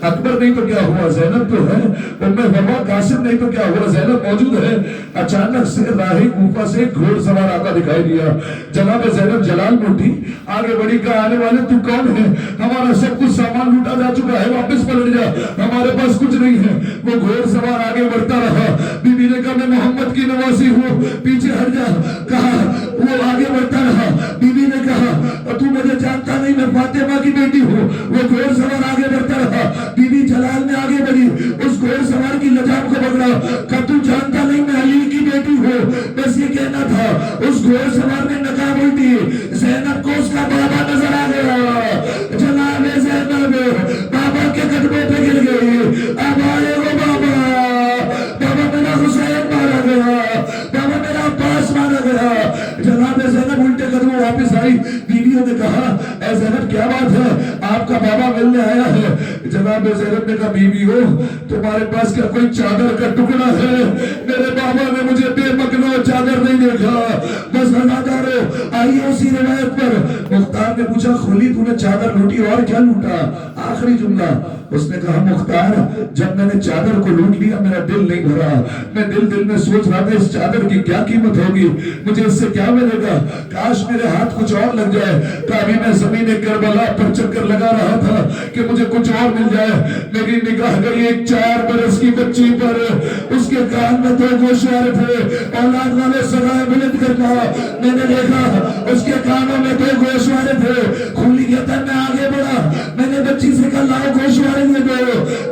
Speaker 5: اکبر نہیں تو کیا ہوا زینب تو ہے، ام فرما قاسم نہیں تو کیا ہوا زینب موجود ہے. اچانک سے راہ کوفہ سے گھوڑ سوار آتا دکھائی دیا. جناب زینب جلال موٹی آگے بڑی کا آنے والے تو کون ہے؟ ہمارا سب کچھ سامان لوٹا جا چکا ہے واپس پلٹ جا, ہمارے پاس کچھ نہیں ہے. وہ گھوڑ سوار آگے بڑھتا رہا. بی بی نے کہا میں محمد کی نواسی ہوں, پیچھے ہٹ جا. کہا وہ آگے بڑھتا رہا. بی بی نے کہا تو مجھے جانتا نہیں, میں فاطمہ کی بیٹی ہوں. وہ گھوڑ سوار آگے بڑھتا رہا. بی بی جلال میں آگے بڑھی, اس گھوڑ سوار کی لجام کو پکڑا. کہا تو جانتا نہیں میں علی کی بیٹی ہوں. بس یہ کہنا تھا. اس گھوڑ سوار نے نقاب الٹی. زینب کو اس کا بابا نظر آ گیا. جناب زینب بابا کے قدموں پہ گر گئی. اب آئے وہ بابا, بابا میرا حسین مارا گیا, بابا میرا عباس مارا گیا. جناب زینب الٹے قدموں واپس آئی. بیویوں نے کہا اے زینب کیا بات ہے, آپ کا بابا ملنے آیا ہے. جناب زینب نے کہا بیوی ہو تمہارے پاس کیا کوئی چادر کا ٹکڑا ہے؟ میرے بابا نے مجھے بے مکنا چادر نہیں دیکھا. بس ہزادارو آئیے اسی روایت پر. مختار نے پوچھا خلی تو نے چادر لوٹی اور کیا لوٹا؟ آخری جملہ اس نے کہا مختار جب میں نے چادر کو لوٹ لیا میرا دل نہیں بھرا. میں دل میں سوچ رہا تھا اس چادر کی کیا قیمت ہوگی, مجھے اس سے کیا ملے گا, کاش میرے ہاتھ کچھ اور لگ جائے. کبھی میں زمین کربلا پر چکر لگا رہا تھا کہ مجھے کچھ اور مل جائے. میری نگاہ گئی ایک 4 برس کی بچی پر. اس کے کان میں 2 گوشوارے تھے. اولاد والے سرائے بلند کرنا, میں نے دیکھا اس کے کانوں میں 2 گوشوارے تھے. کھولی کہتا ہے میں آگے بڑھا, میں نے بچی سے کہا لاؤ گوشوارے یہ دو.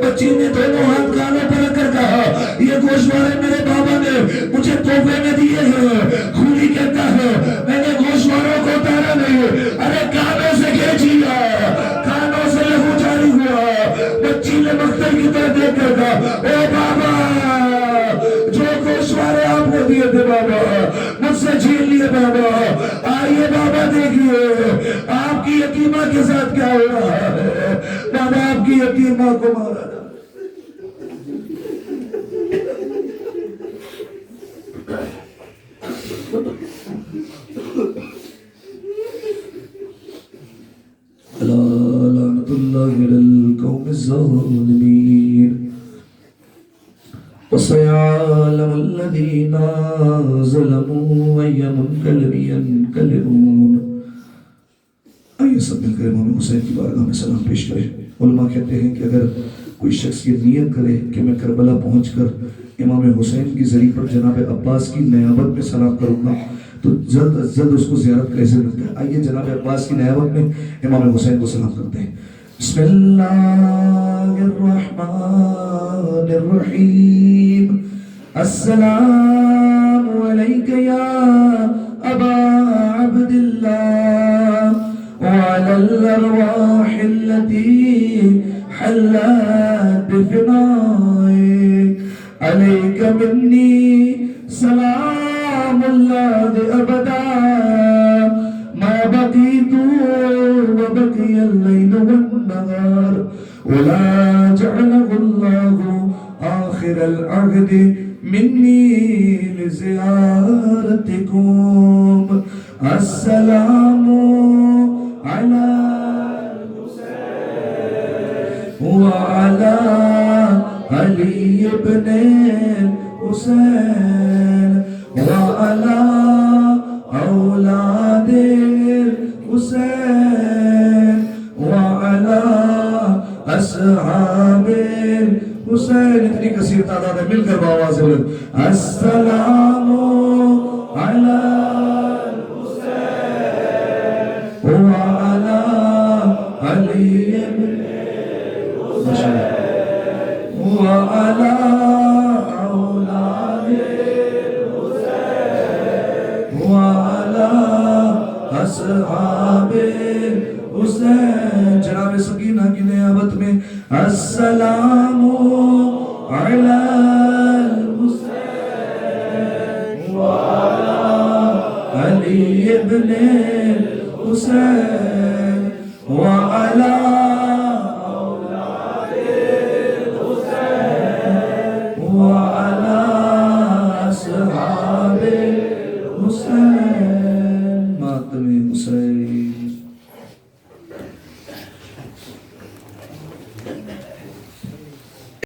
Speaker 5: بچی نے دونوں ہاتھ کانوں پر رکھ کر کہا یہ گوشوارے میرے بابا نے مجھے تحفے میں دیے ہیں. کھولی کہتا ہے میں نے گوشواروں کو اتارا نہیں, ارے کانوں سے کھینچیا, کانوں سے لہو جاری ہوا. بچی نے مختر کی طرح دیکھ کر کہا اے بابا جو گوشوارے آپ نے دیے تھے بابا مجھ سے چھین لیے بابا. آئیے بابا دیکھیے آپ کی یتیمہ کے ساتھ کیا ہو رہا ہے. بابا آپ کی یتیمہ کو مارا. لعنت اللہ علی القوم الظالمین وسيعلم الذين ظلموا أي منقلب ينقلبون. آئیے سب مل کر امام حسین کی بارگاہ میں سلام پیش کریں. علماء کہتے ہیں کہ اگر کوئی شخص یہ نیت کرے کہ میں کربلا پہنچ کر امام حسین کی زری پر جناب عباس کی نیابت میں سلام کروں گا تو جلد از جلد اس کو زیارت کا عزت ملتا ہے. آئیے جناب عباس کی نیابت میں امام حسین کو سلام کرتے ہیں. بسم اللہ الرحمن الرحیم. السلام علیک یا ابا عبداللہ وعلى الأرواح التي حلت بفنائك عليك مني سلام الله أبدا ما بقيت وبقي الليل والنهار ولا جعله الله آخر العهد مني لزيارتكم. السلام على الحسين وعلى علي بن الحسين وعلى أولاد الحسين وعلى أصحاب الحسين. اتنی کثیر تعداد ہے, مل کر بآواز بلند السلام على وعلى علي بن الحسين وعلى أولاد الحسين وعلى أصحاب الحسين. جناب سکینہ کی نیابت میں السلام على الحسين وعلى علي بن الحسين وعلى